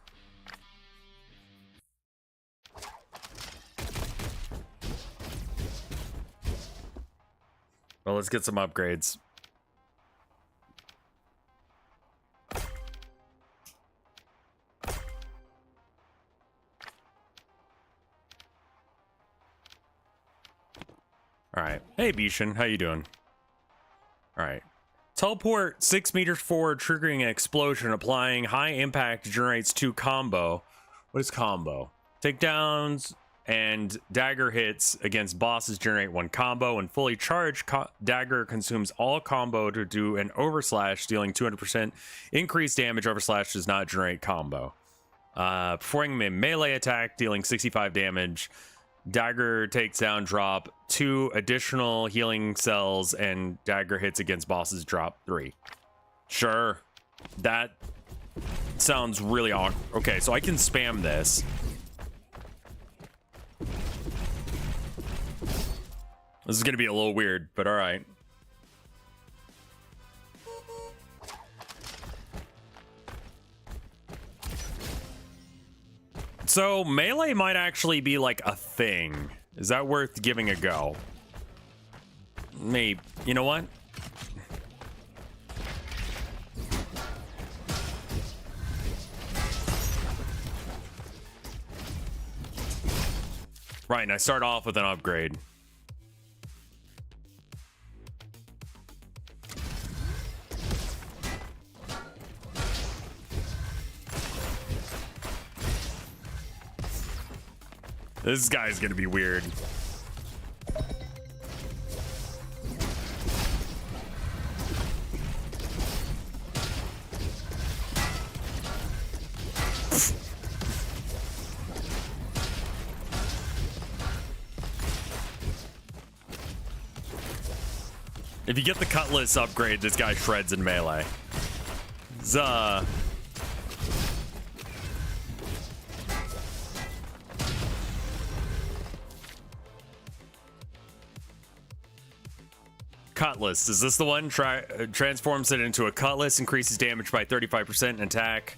Speaker 1: Well, let's get some upgrades. All right. Hey, Bishan. How you doing? All right. Teleport 6 meters forward, triggering an explosion, applying high impact, generates 2 combo. What is combo? Takedowns and dagger hits against bosses generate 1 combo, and fully charged dagger consumes all combo to do an overslash, dealing 200% increased damage. Overslash does not generate combo. Performing a melee attack, dealing 65 damage. Dagger takes down, drop 2 additional healing cells, and dagger hits against bosses drop 3. Sure. That sounds really awkward. Okay, so I can spam this. This is gonna be a little weird, but all right. So melee might actually be like a thing. Is that worth giving a go? Maybe. You know what? Right, and I start off with an upgrade. This guy's gonna be weird. If you get the cutlass upgrade, this guy shreds in melee. Zuh. Cutlass. Is this the one? Transforms it into a cutlass, increases damage by 35% in attack,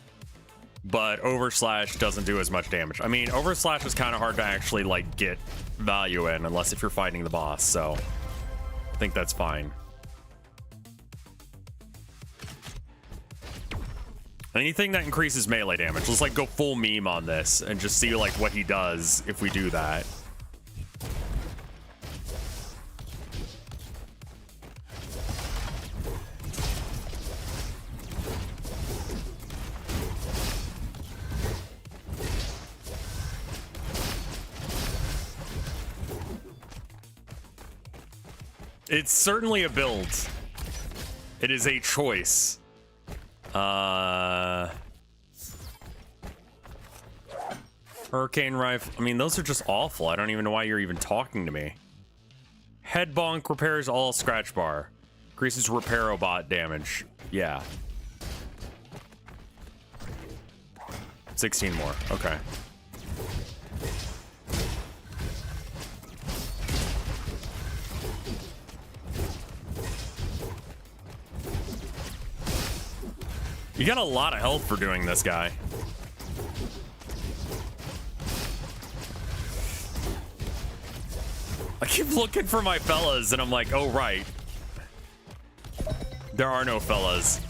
Speaker 1: but overslash doesn't do as much damage. I mean, overslash is kind of hard to actually like get value in, unless if you're fighting the boss, so I think that's fine. Anything that increases melee damage. Let's like go full meme on this and just see like what he does if we do that. It's certainly a build. It is a choice. Hurricane rifle. I mean, those are just awful. I don't even know why you're even talking to me. Head bonk repairs all scratch bar. Increases repair bot damage. Yeah. 16 more. Okay. You got a lot of health for doing this, guy. I keep looking for my fellas, and I'm like, oh, right. There are no fellas.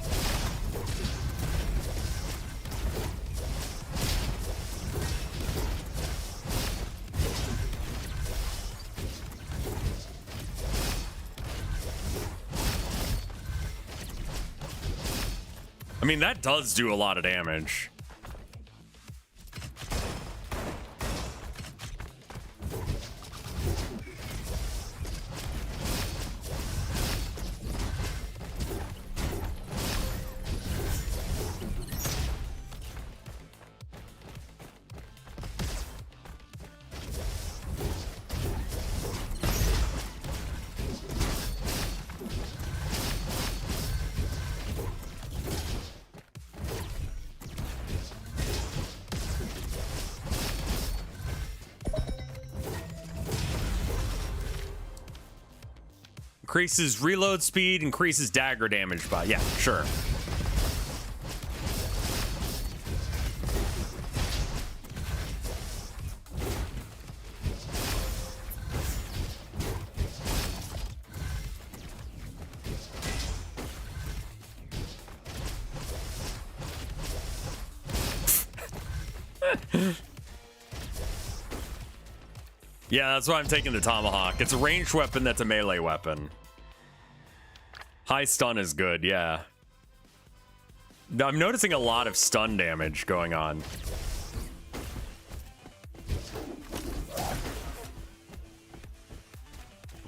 Speaker 1: I mean, that does do a lot of damage. Increases reload speed, increases dagger damage by, yeah, sure. Yeah, that's why I'm taking the tomahawk. It's a ranged weapon that's a melee weapon. High stun is good, yeah. I'm noticing a lot of stun damage going on.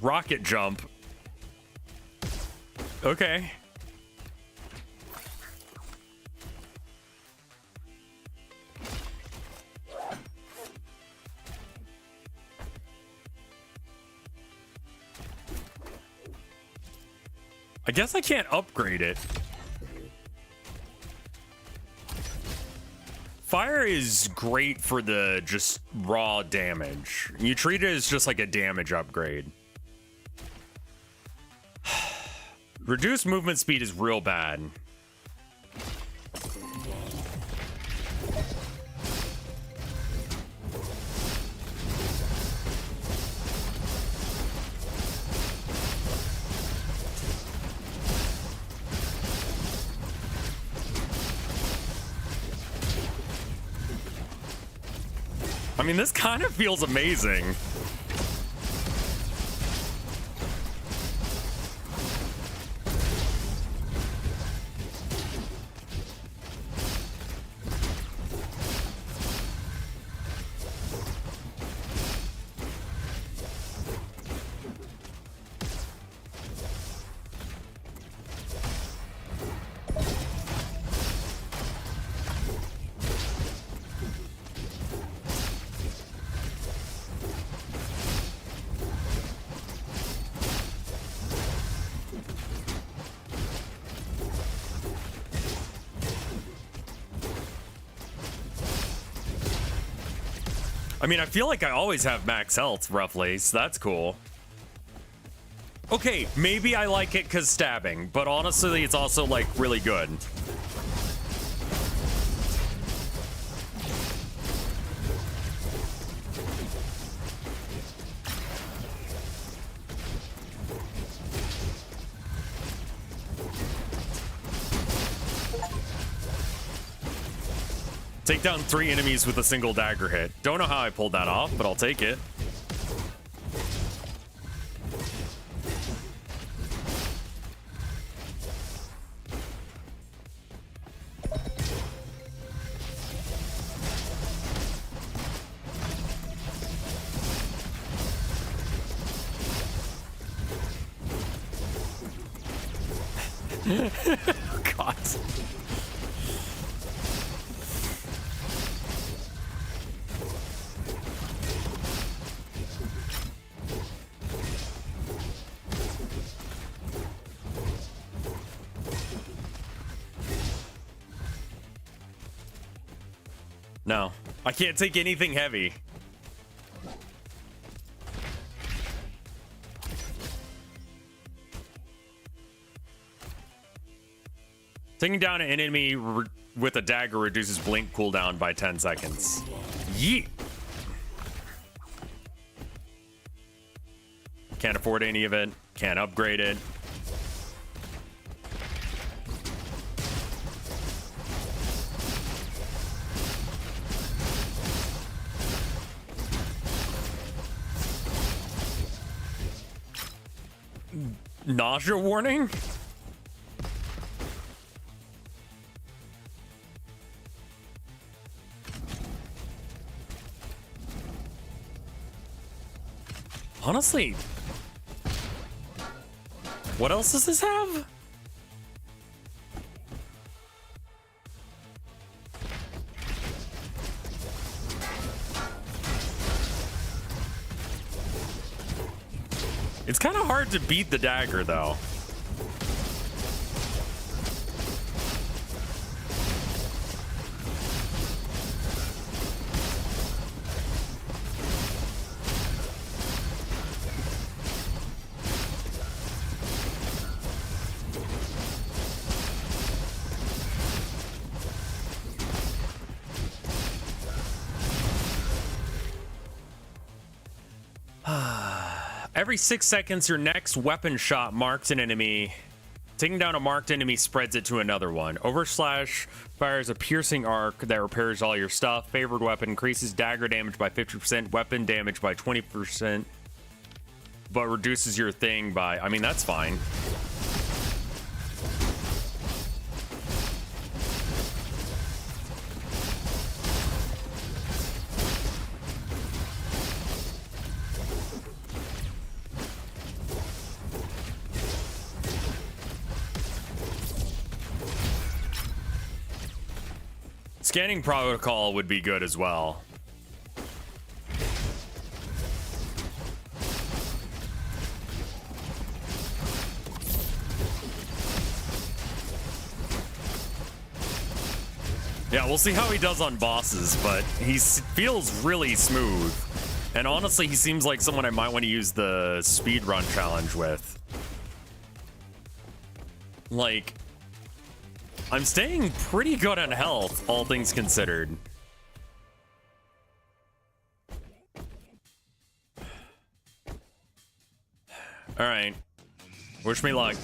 Speaker 1: Rocket jump. Okay. I guess I can't upgrade it. Fire is great for the just raw damage. You treat it as just like a damage upgrade. Reduced movement speed is real bad. I mean, this kind of feels amazing. I mean, I feel like I always have max health, roughly, so that's cool. Okay, maybe I like it because stabbing, but honestly, it's also, like, really good. Take down 3 enemies with a single dagger hit. Don't know how I pulled that off, but I'll take it. God. No, I can't take anything heavy. Taking down an enemy with a dagger reduces blink cooldown by 10 seconds. Yeet. Can't afford any of it. Can't upgrade it. Nausea warning? Honestly, what else does this have? It's kind of hard to beat the dagger, though. Every 6 seconds, your next weapon shot marks an enemy. Taking down a marked enemy spreads it to another one. Overslash fires a piercing arc that repairs all your stuff. Favored weapon increases dagger damage by 50%, weapon damage by 20%, but reduces your thing by... I mean, that's fine. Scanning protocol would be good as well. Yeah, we'll see how he does on bosses, but he feels really smooth. And honestly, he seems like someone I might want to use the speedrun challenge with. Like... I'm staying pretty good on health, all things considered. All right. Wish me luck.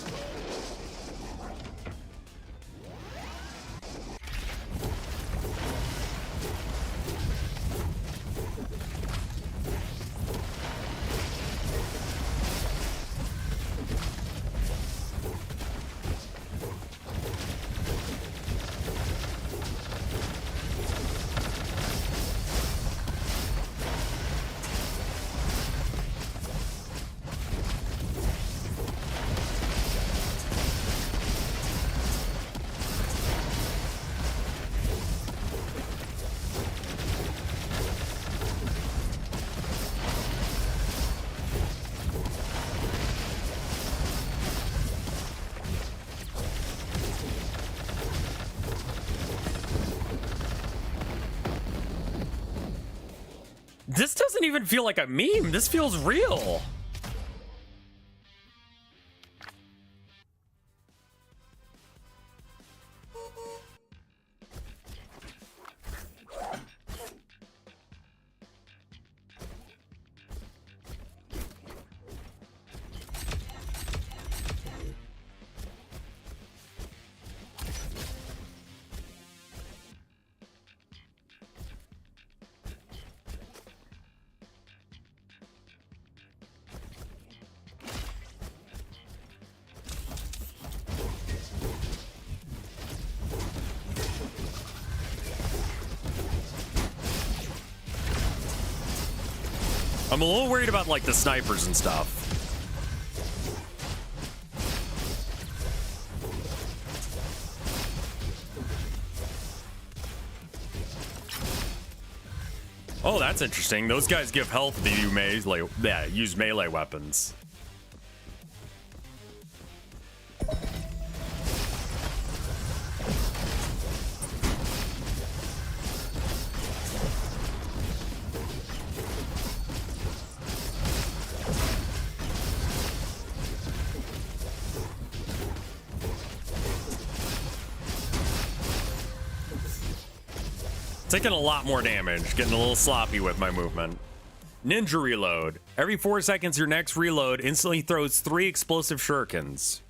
Speaker 1: This doesn't even feel like a meme. This feels real. I'm a little worried about, like, the snipers and stuff. Oh, that's interesting. Those guys give health if you use melee weapons. Taking a lot more damage, getting a little sloppy with my movement. Ninja reload. Every 4 seconds, your next reload instantly throws 3 explosive shurikens.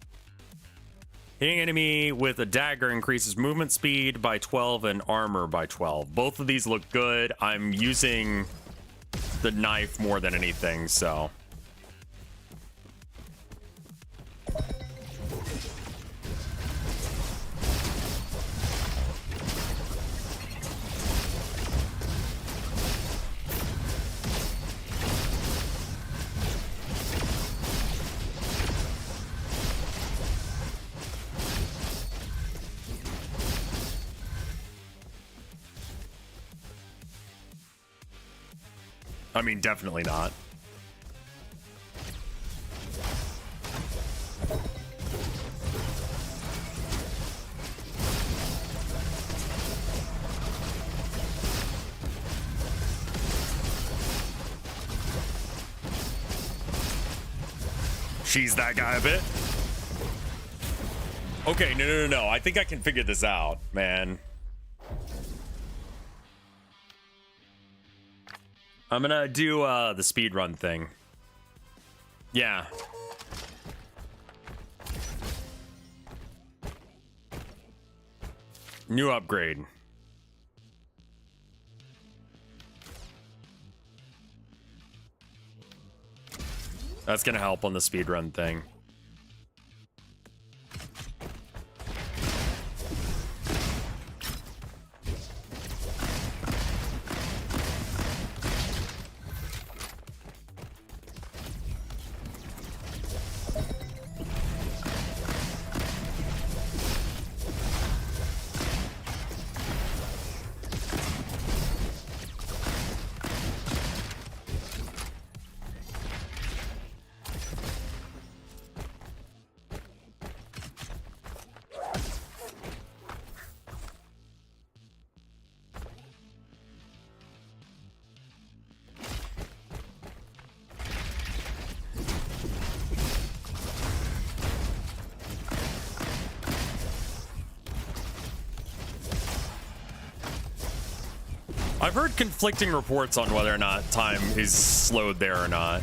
Speaker 1: Hitting enemy with a dagger increases movement speed by 12 and armor by 12. Both of these look good. I'm using the knife more than anything, so. I mean, definitely not. She's that guy a bit. Okay, no. I think I can figure this out, man. I'm gonna do the speed run thing. Yeah. New upgrade. That's gonna help on the speed run thing. I've heard conflicting reports on whether or not time is slowed there or not.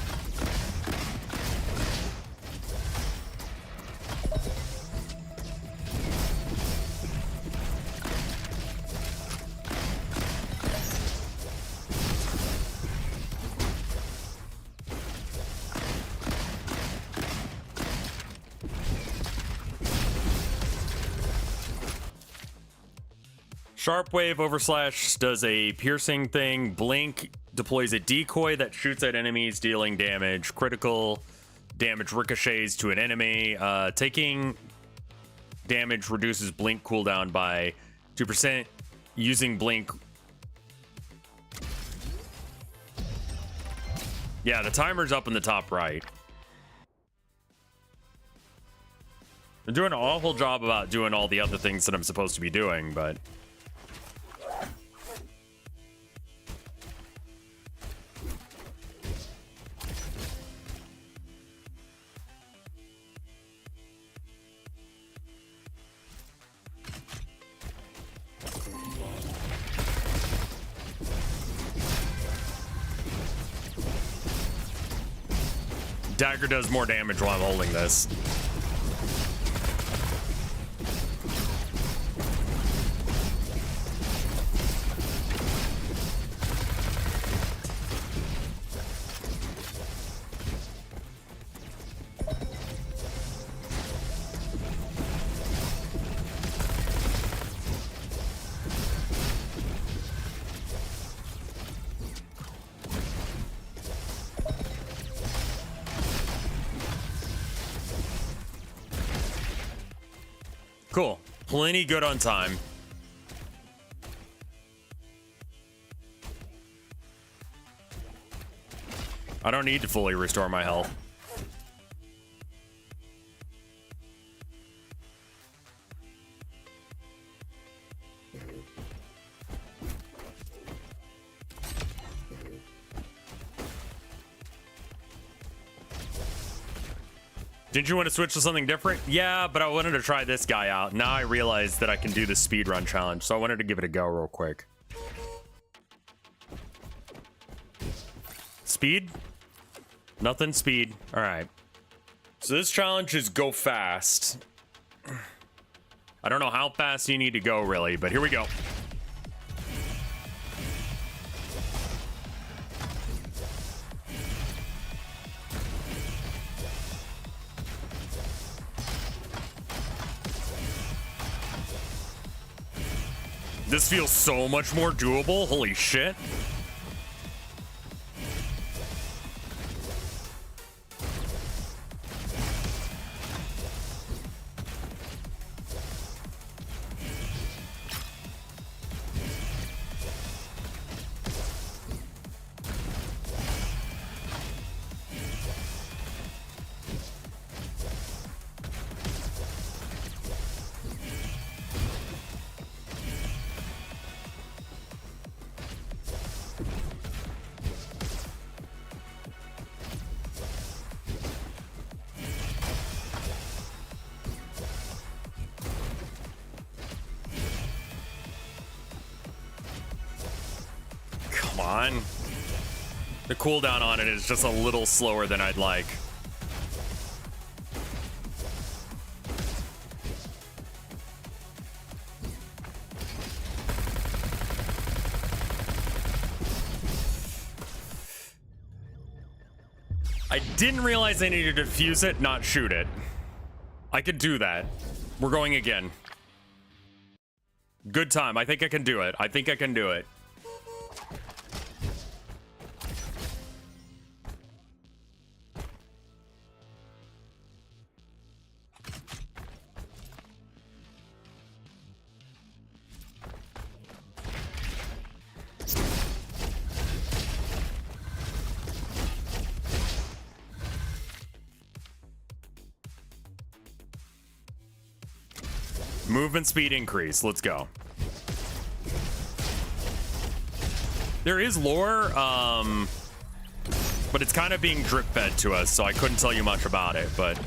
Speaker 1: Sharp wave overslash does a piercing thing. Blink deploys a decoy that shoots at enemies, dealing damage. Critical damage ricochets to an enemy. Taking damage reduces blink cooldown by 2%. Using blink. Yeah, the timer's up in the top right. I'm doing an awful job about doing all the other things that I'm supposed to be doing, but... Dagger does more damage while I'm holding this. Cool. Plenty good on time. I don't need to fully restore my health. Didn't you want to switch to something different? Yeah, but I wanted to try this guy out. Now I realize that I can do the speedrun challenge, so I wanted to give it a go real quick. Speed? Nothing speed. All right. So this challenge is go fast. I don't know how fast you need to go, really, but here we go. This feels so much more doable. Holy shit. On. The cooldown on it is just a little slower than I'd like. I didn't realize I needed to defuse it, not shoot it. I could do that. We're going again. Good time. I think I can do it. I think I can do it. Movement speed increase. Let's go. There is lore, but it's kind of being drip fed to us, so I couldn't tell you much about it, but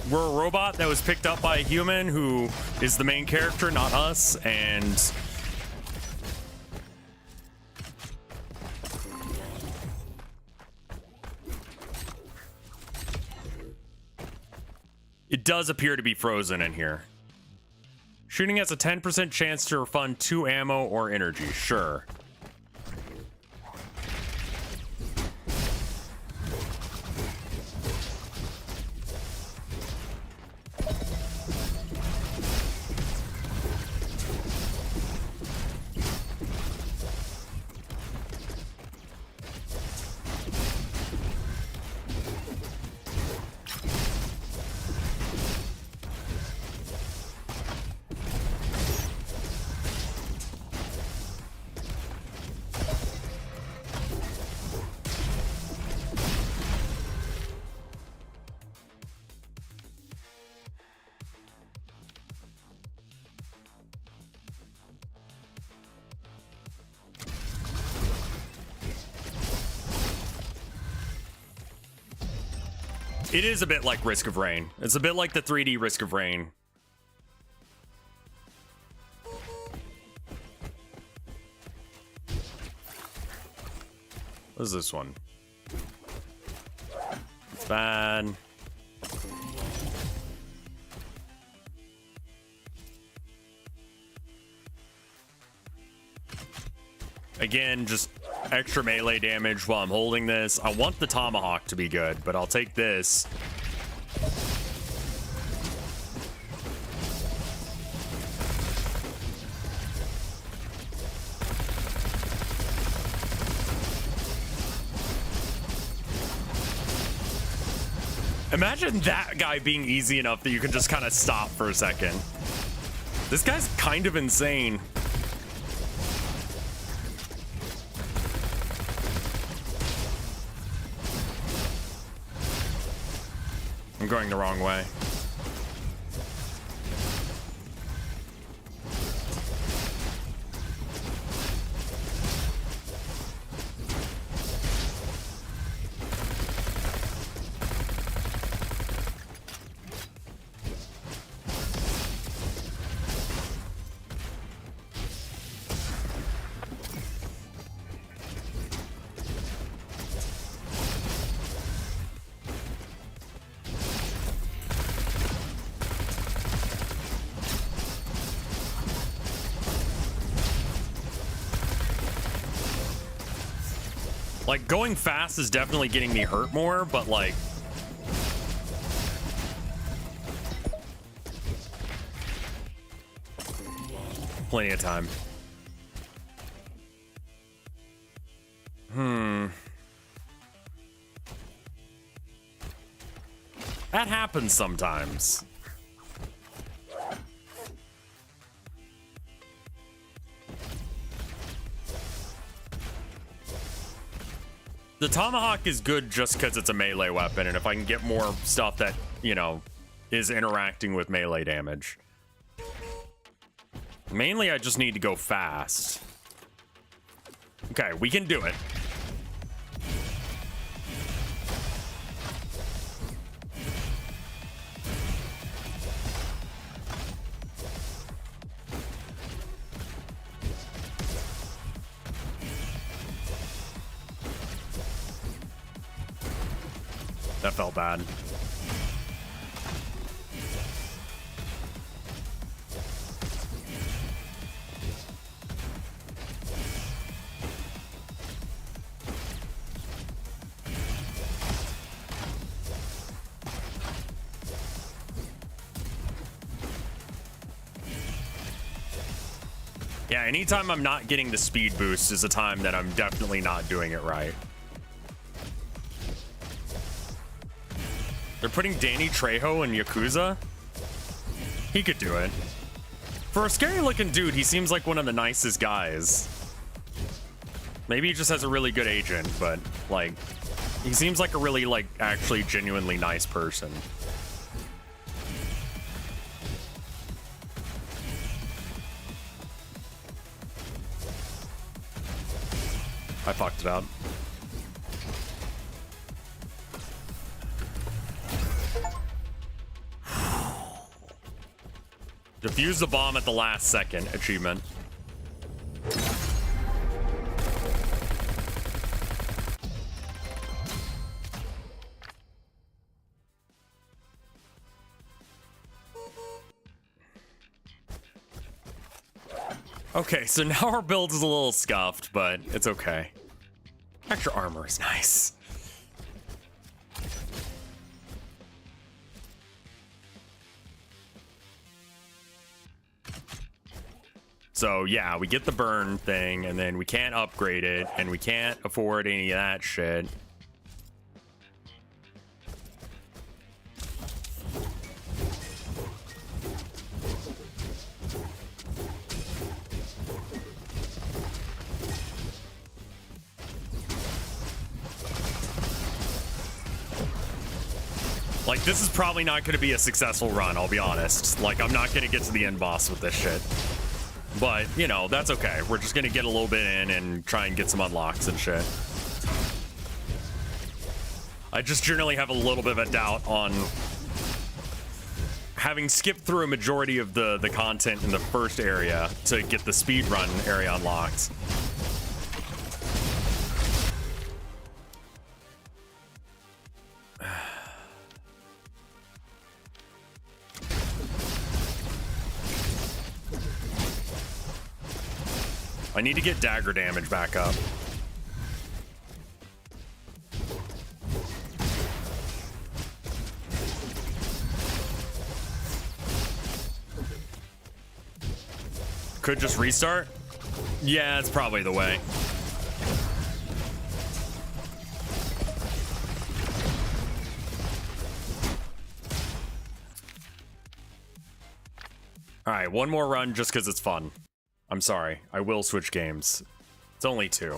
Speaker 1: we're a robot that was picked up by a human who is the main character, not us, and it does appear to be frozen in here. Shooting has a 10% chance to refund 2 ammo or energy. Sure. It is a bit like Risk of Rain. It's a bit like the 3D Risk of Rain. What is this one? It's bad. Again, just extra melee damage while I'm holding this. I want the tomahawk to be good, but I'll take this. Imagine that guy being easy enough that you can just kind of stop for a second. This guy's kind of insane. I'm going the wrong way. Like, going fast is definitely getting me hurt more, but like... plenty of time. That happens sometimes. The tomahawk is good just because it's a melee weapon, and if I can get more stuff that, you know, is interacting with melee damage. Mainly, I just need to go fast. Okay, we can do it. That felt bad. Yeah, anytime I'm not getting the speed boost is a time that I'm definitely not doing it right. They're putting Danny Trejo in Yakuza? He could do it. For a scary looking dude, he seems like one of the nicest guys. Maybe he just has a really good agent, but like, he seems like a really like actually genuinely nice person. I fucked it up. Defuse the bomb at the last second achievement. Okay, so now our build is a little scuffed, but it's okay. Extra armor is nice. So yeah, we get the burn thing, and then we can't upgrade it, and we can't afford any of that shit. Like, this is probably not going to be a successful run, I'll be honest. Like, I'm not going to get to the end boss with this shit. But, you know, that's okay. We're just going to get a little bit in and try and get some unlocks and shit. I just generally have a little bit of a doubt on having skipped through a majority of the content in the first area to get the speedrun area unlocked. I need to get dagger damage back up. Could just restart? Yeah, it's probably the way. All right, one more run just because it's fun. I'm sorry. I will switch games. It's only 2.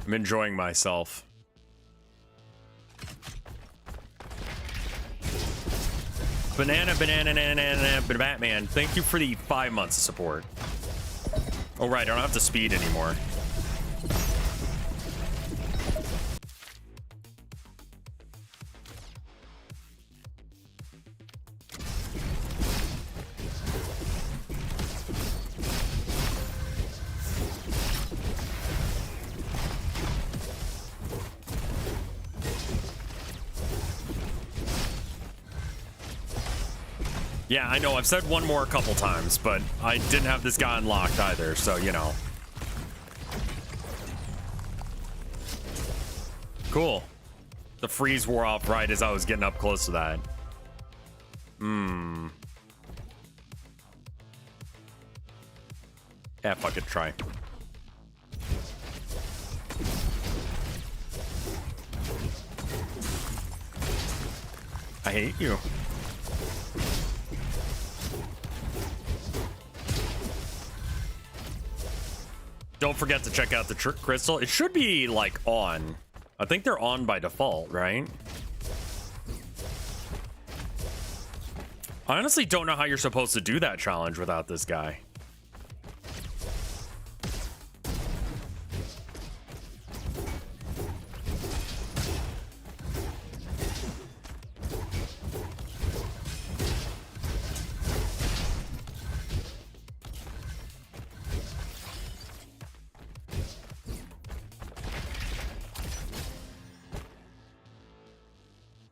Speaker 1: I'm enjoying myself. Banana, Batman. Thank you for the 5 months of support. Oh, right. I don't have to speed anymore. Yeah, I know. I've said one more a couple times, but I didn't have this guy unlocked either, so, you know. Cool. The freeze wore off right as I was getting up close to that. Yeah, fuck it, try. I hate you. Don't forget to check out the crystal. It should be, like, on. I think they're on by default, right? I honestly don't know how you're supposed to do that challenge without this guy.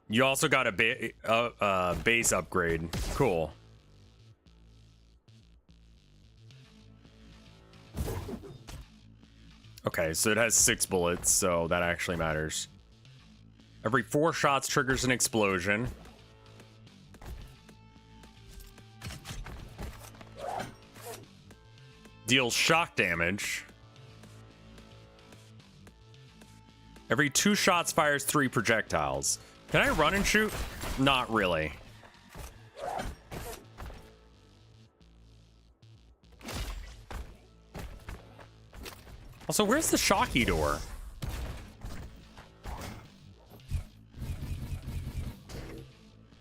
Speaker 1: You also got a base upgrade. Cool. Okay, so it has 6 bullets, so that actually matters. Every 4 shots triggers an explosion. Deals shock damage. Every 2 shots fires 3 projectiles. Can I run and shoot? Not really. Also, where's the shocky door?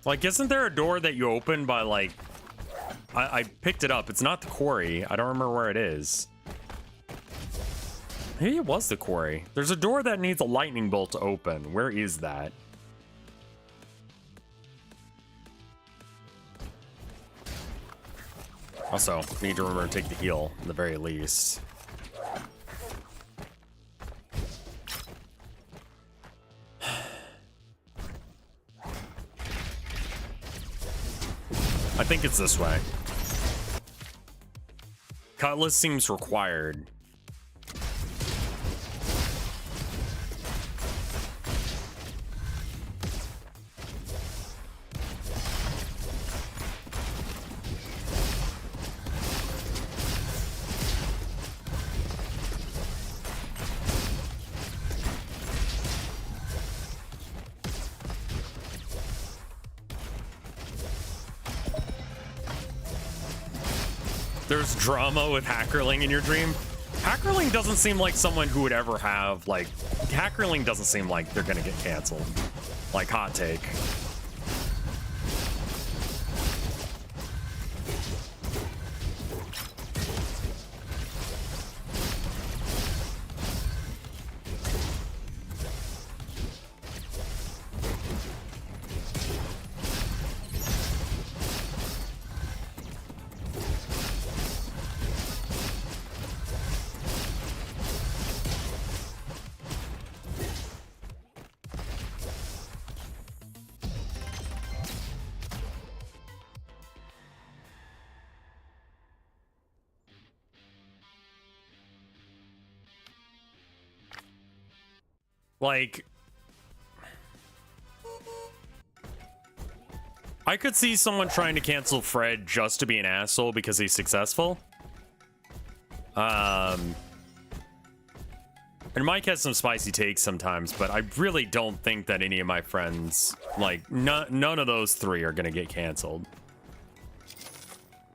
Speaker 1: Like, isn't there a door that you open by, like... I picked it up. It's not the quarry. I don't remember where it is. Maybe it was the quarry. There's a door that needs a lightning bolt to open. Where is that? Also, need to remember to take the heal, at the very least. I think it's this way. Cutlass seems required. There's drama with Hackerling in your dream. Hackerling doesn't seem like someone who would ever have, like, Hackerling doesn't seem like they're gonna get canceled. Like, hot take. Like, I could see someone trying to cancel Fred just to be an asshole because he's successful. And Mike has some spicy takes sometimes, but I really don't think that any of my friends, like, none of those three are gonna get canceled.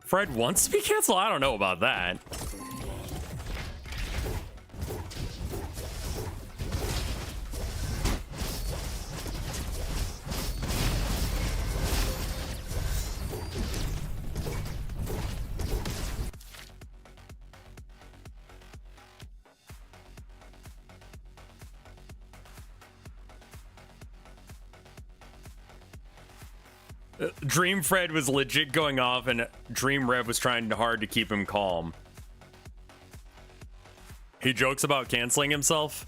Speaker 1: Fred wants to be canceled? I don't know about that. Dream Fred was legit going off, and Dream Rev was trying hard to keep him calm. He jokes about canceling himself.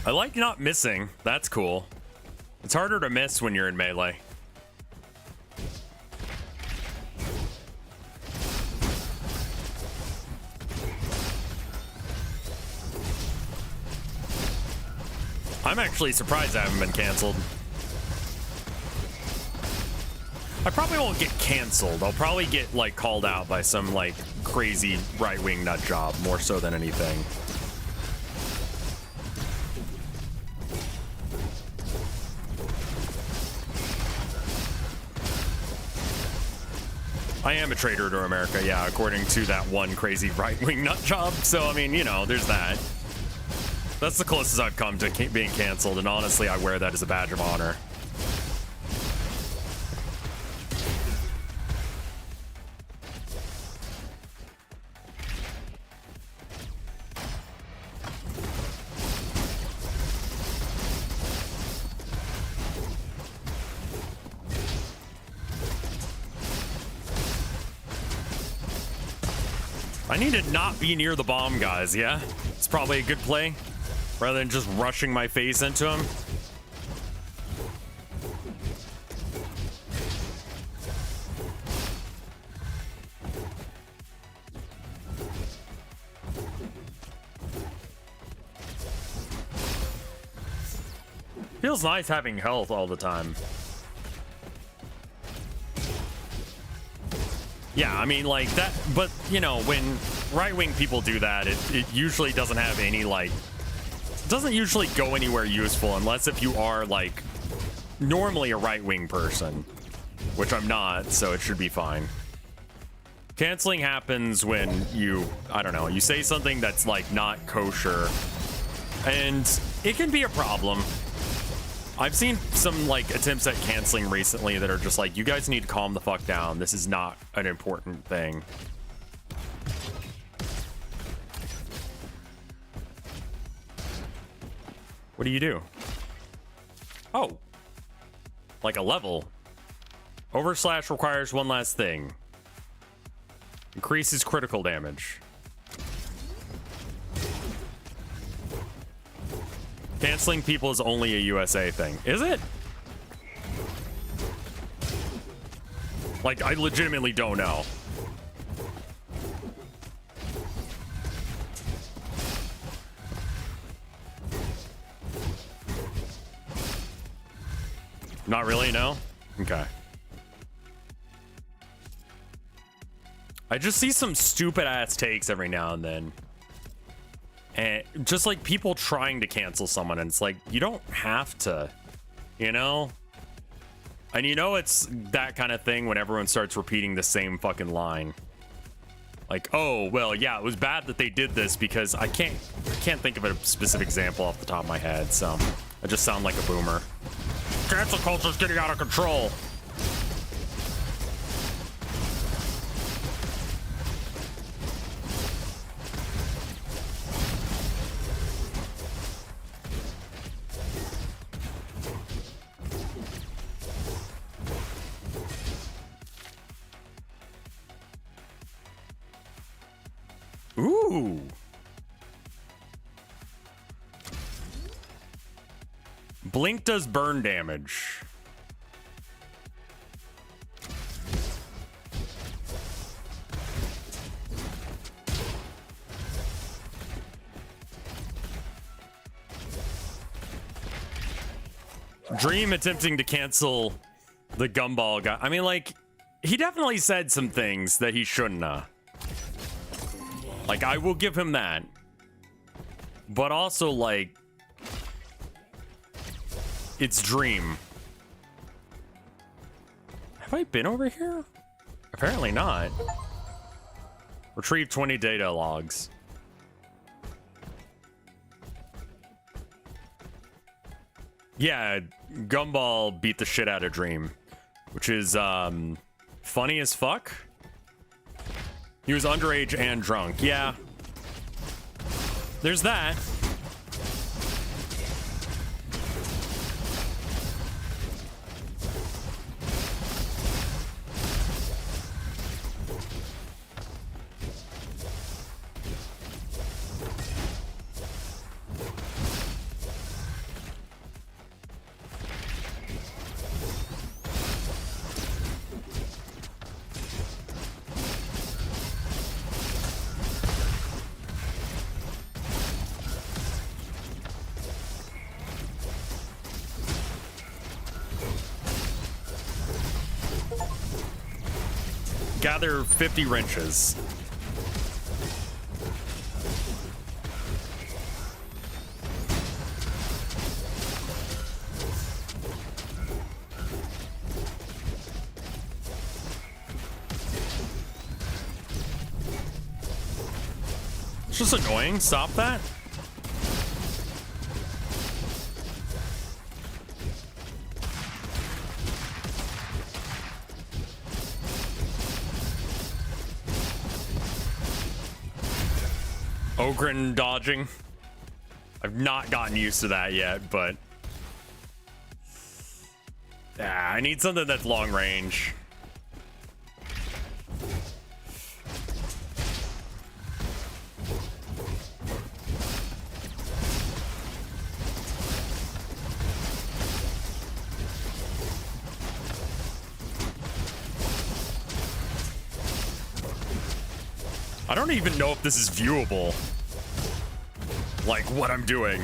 Speaker 1: I like not missing. That's cool. It's harder to miss when you're in melee. I'm actually surprised I haven't been canceled. I probably won't get canceled. I'll probably get, like, called out by some, like, crazy right-wing nut job more so than anything. I am a traitor to America, yeah, according to that one crazy right-wing nut job. So, I mean, you know, there's that. That's the closest I've come to being canceled, and honestly, I wear that as a badge of honor. I need to not be near the bomb guys, yeah? It's probably a good play. Rather than just rushing my face into him. Feels nice having health all the time. Yeah, I mean, like that, but you know, when right-wing people do that, it usually doesn't have any, like, it doesn't usually go anywhere useful unless if you are, like, normally a right-wing person, which I'm not, so it should be fine. Canceling happens when you, I don't know, you say something that's, like, not kosher, and it can be a problem. I've seen some, like, attempts at canceling recently that are just like, you guys need to calm the fuck down. This is not an important thing. What do you do? Oh. Like a level. Overslash requires one last thing. Increases critical damage. Canceling people is only a USA thing. Is it? Like, I legitimately don't know. Not really, no? Okay. I just see some stupid ass takes every now and then. And just like people trying to cancel someone, and it's like, you don't have to, you know? And you know it's that kind of thing when everyone starts repeating the same fucking line. Like, oh, well, yeah, it was bad that they did this because I can't think of a specific example off the top of my head, so I just sound like a boomer. Cancel culture's getting out of control. Ooh. Blink does burn damage. Dream attempting to cancel the gumball guy. I mean, like, he definitely said some things that he shouldn't have. Like, I will give him that. But also, like, it's Dream. Have I been over here? Apparently not. Retrieve 20 data logs. Yeah, Gumball beat the shit out of Dream, which is funny as fuck. He was underage and drunk. Yeah. There's that. Gather 50 wrenches. It's just annoying. Stop that. Ogren dodging. I've not gotten used to that yet, but I need something that's long range. I don't even know if this is viewable. Like, what I'm doing.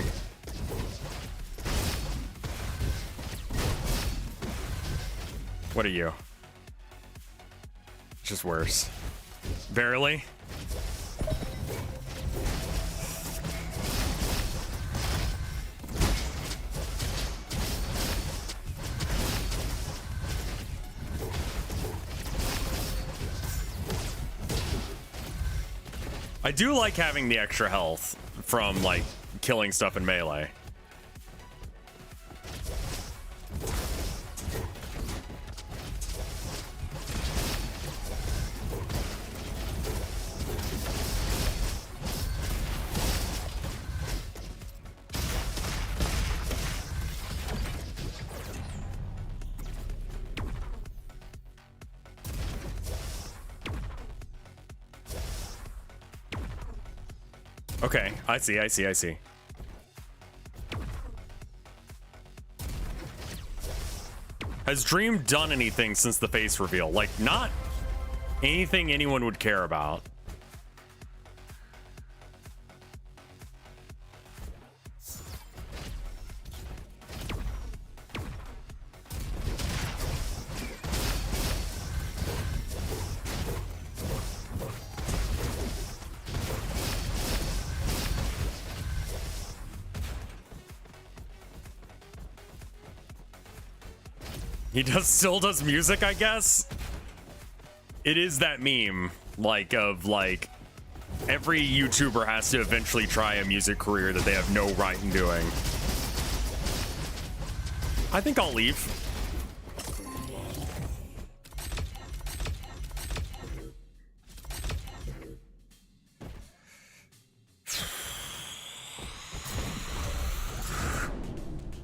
Speaker 1: What are you? It's just worse. Barely. I do like having the extra health from, like, killing stuff in melee. Okay, I see. Has Dream done anything since the face reveal? Like, not anything anyone would care about. He still does music, I guess. It is that meme, like, of, like, every YouTuber has to eventually try a music career that they have no right in doing. I think I'll leave.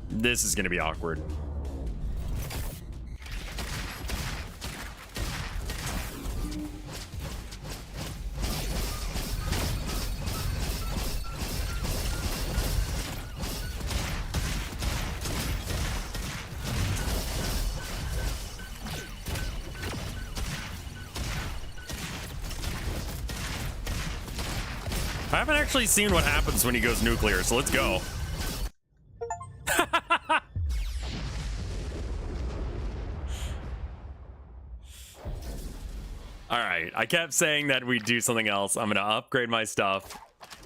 Speaker 1: This is gonna be awkward. I haven't actually seen what happens when he goes nuclear, so let's go. All right, I kept saying that we'd do something else. I'm gonna upgrade my stuff.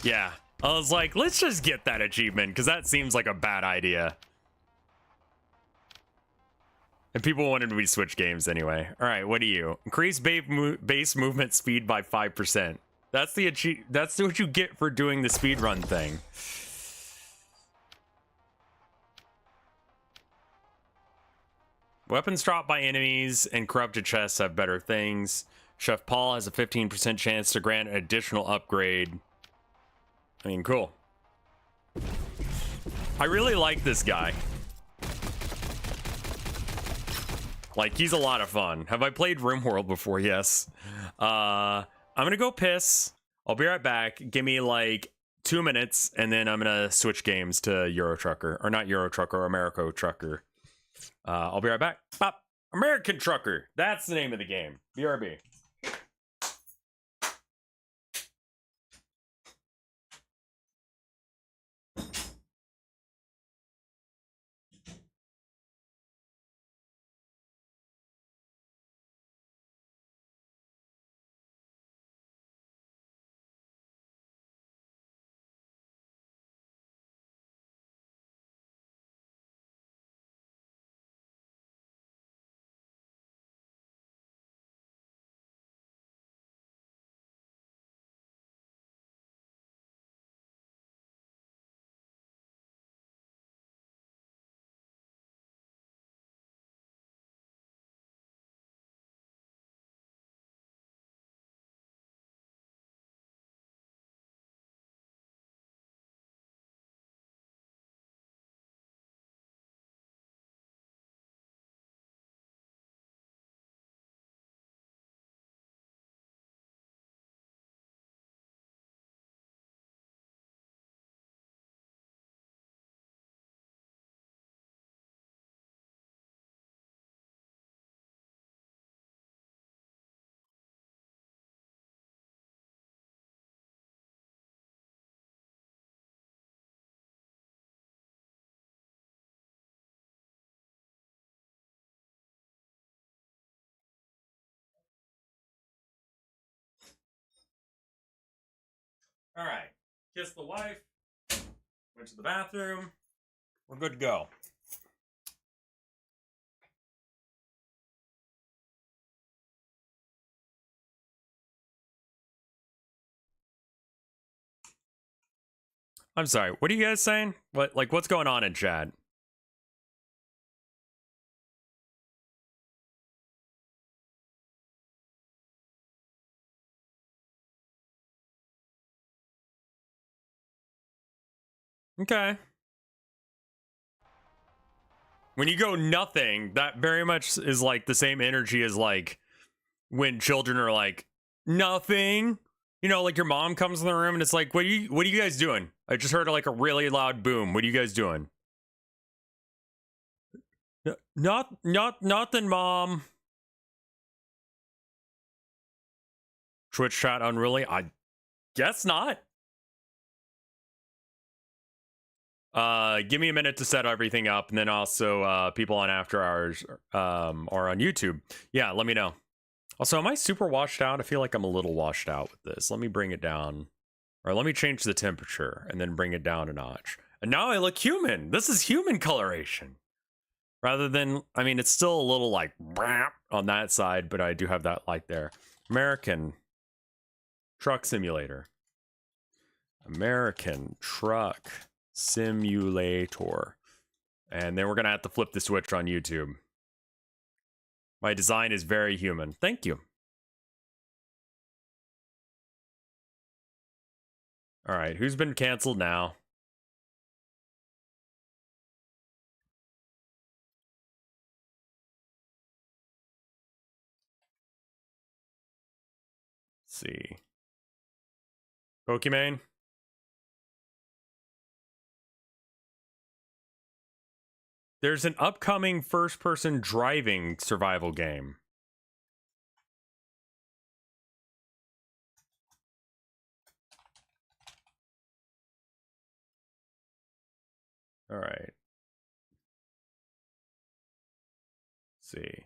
Speaker 1: Yeah, I was like, let's just get that achievement because that seems like a bad idea. And people wanted me to switch games anyway. All right, what do you? Increase base movement speed by 5%. That's the that's what you get for doing the speed run thing. Weapons dropped by enemies and corrupted chests have better things. Chef Paul has a 15% chance to grant an additional upgrade. I mean, cool. I really like this guy. Like, he's a lot of fun. Have I played RimWorld before? Yes. I'm gonna go piss. I'll be right back. Give me like 2 minutes, and then I'm gonna switch games to Euro Trucker. Or not Euro Trucker, Americo Trucker. I'll be right back. Pop. American Trucker. That's the name of the game. BRB. All right. Kiss the wife. Went to the bathroom. We're good to go. I'm sorry. What are you guys saying? What's going on in chat? Okay. When you go nothing, that very much is like the same energy as like when children are like nothing. You know, like your mom comes in the room and it's like, what are you guys doing? I just heard like a really loud boom. What are you guys doing? Nothing, mom. Twitch chat unruly? I guess not. Give me a minute to set everything up, and then also people on After Hours or on YouTube. Yeah, let me know. Also, am I super washed out? I feel like I'm a little washed out with this. Let me bring it down. Or let me change the temperature and then bring it down a notch. And now I look human. This is human coloration. Rather than, I mean, it's still a little like on that side, but I do have that light there. American Truck Simulator. American Truck Simulator. And then we're going to have to flip the switch on YouTube. My design is very human. Thank you. All right, who's been canceled now? Let's see. Pokemon? There's an upcoming first-person driving survival game. All right. Let's see.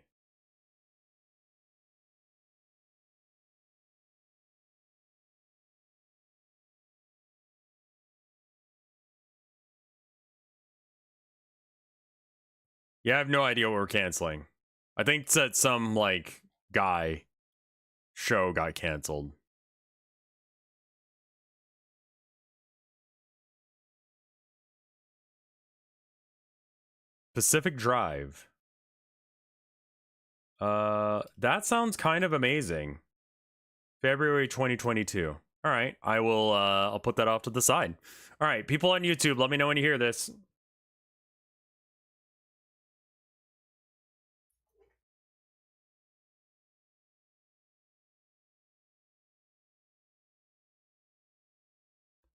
Speaker 1: Yeah, I have no idea what we're canceling. I think that some like guy show got canceled. Pacific Drive. That sounds kind of amazing. February 2022. All right, I will I'll put that off to the side. All right, people on YouTube, let me know when you hear this.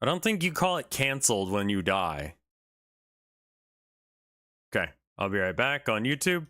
Speaker 1: I don't think you call it canceled when you die. Okay, I'll be right back on YouTube.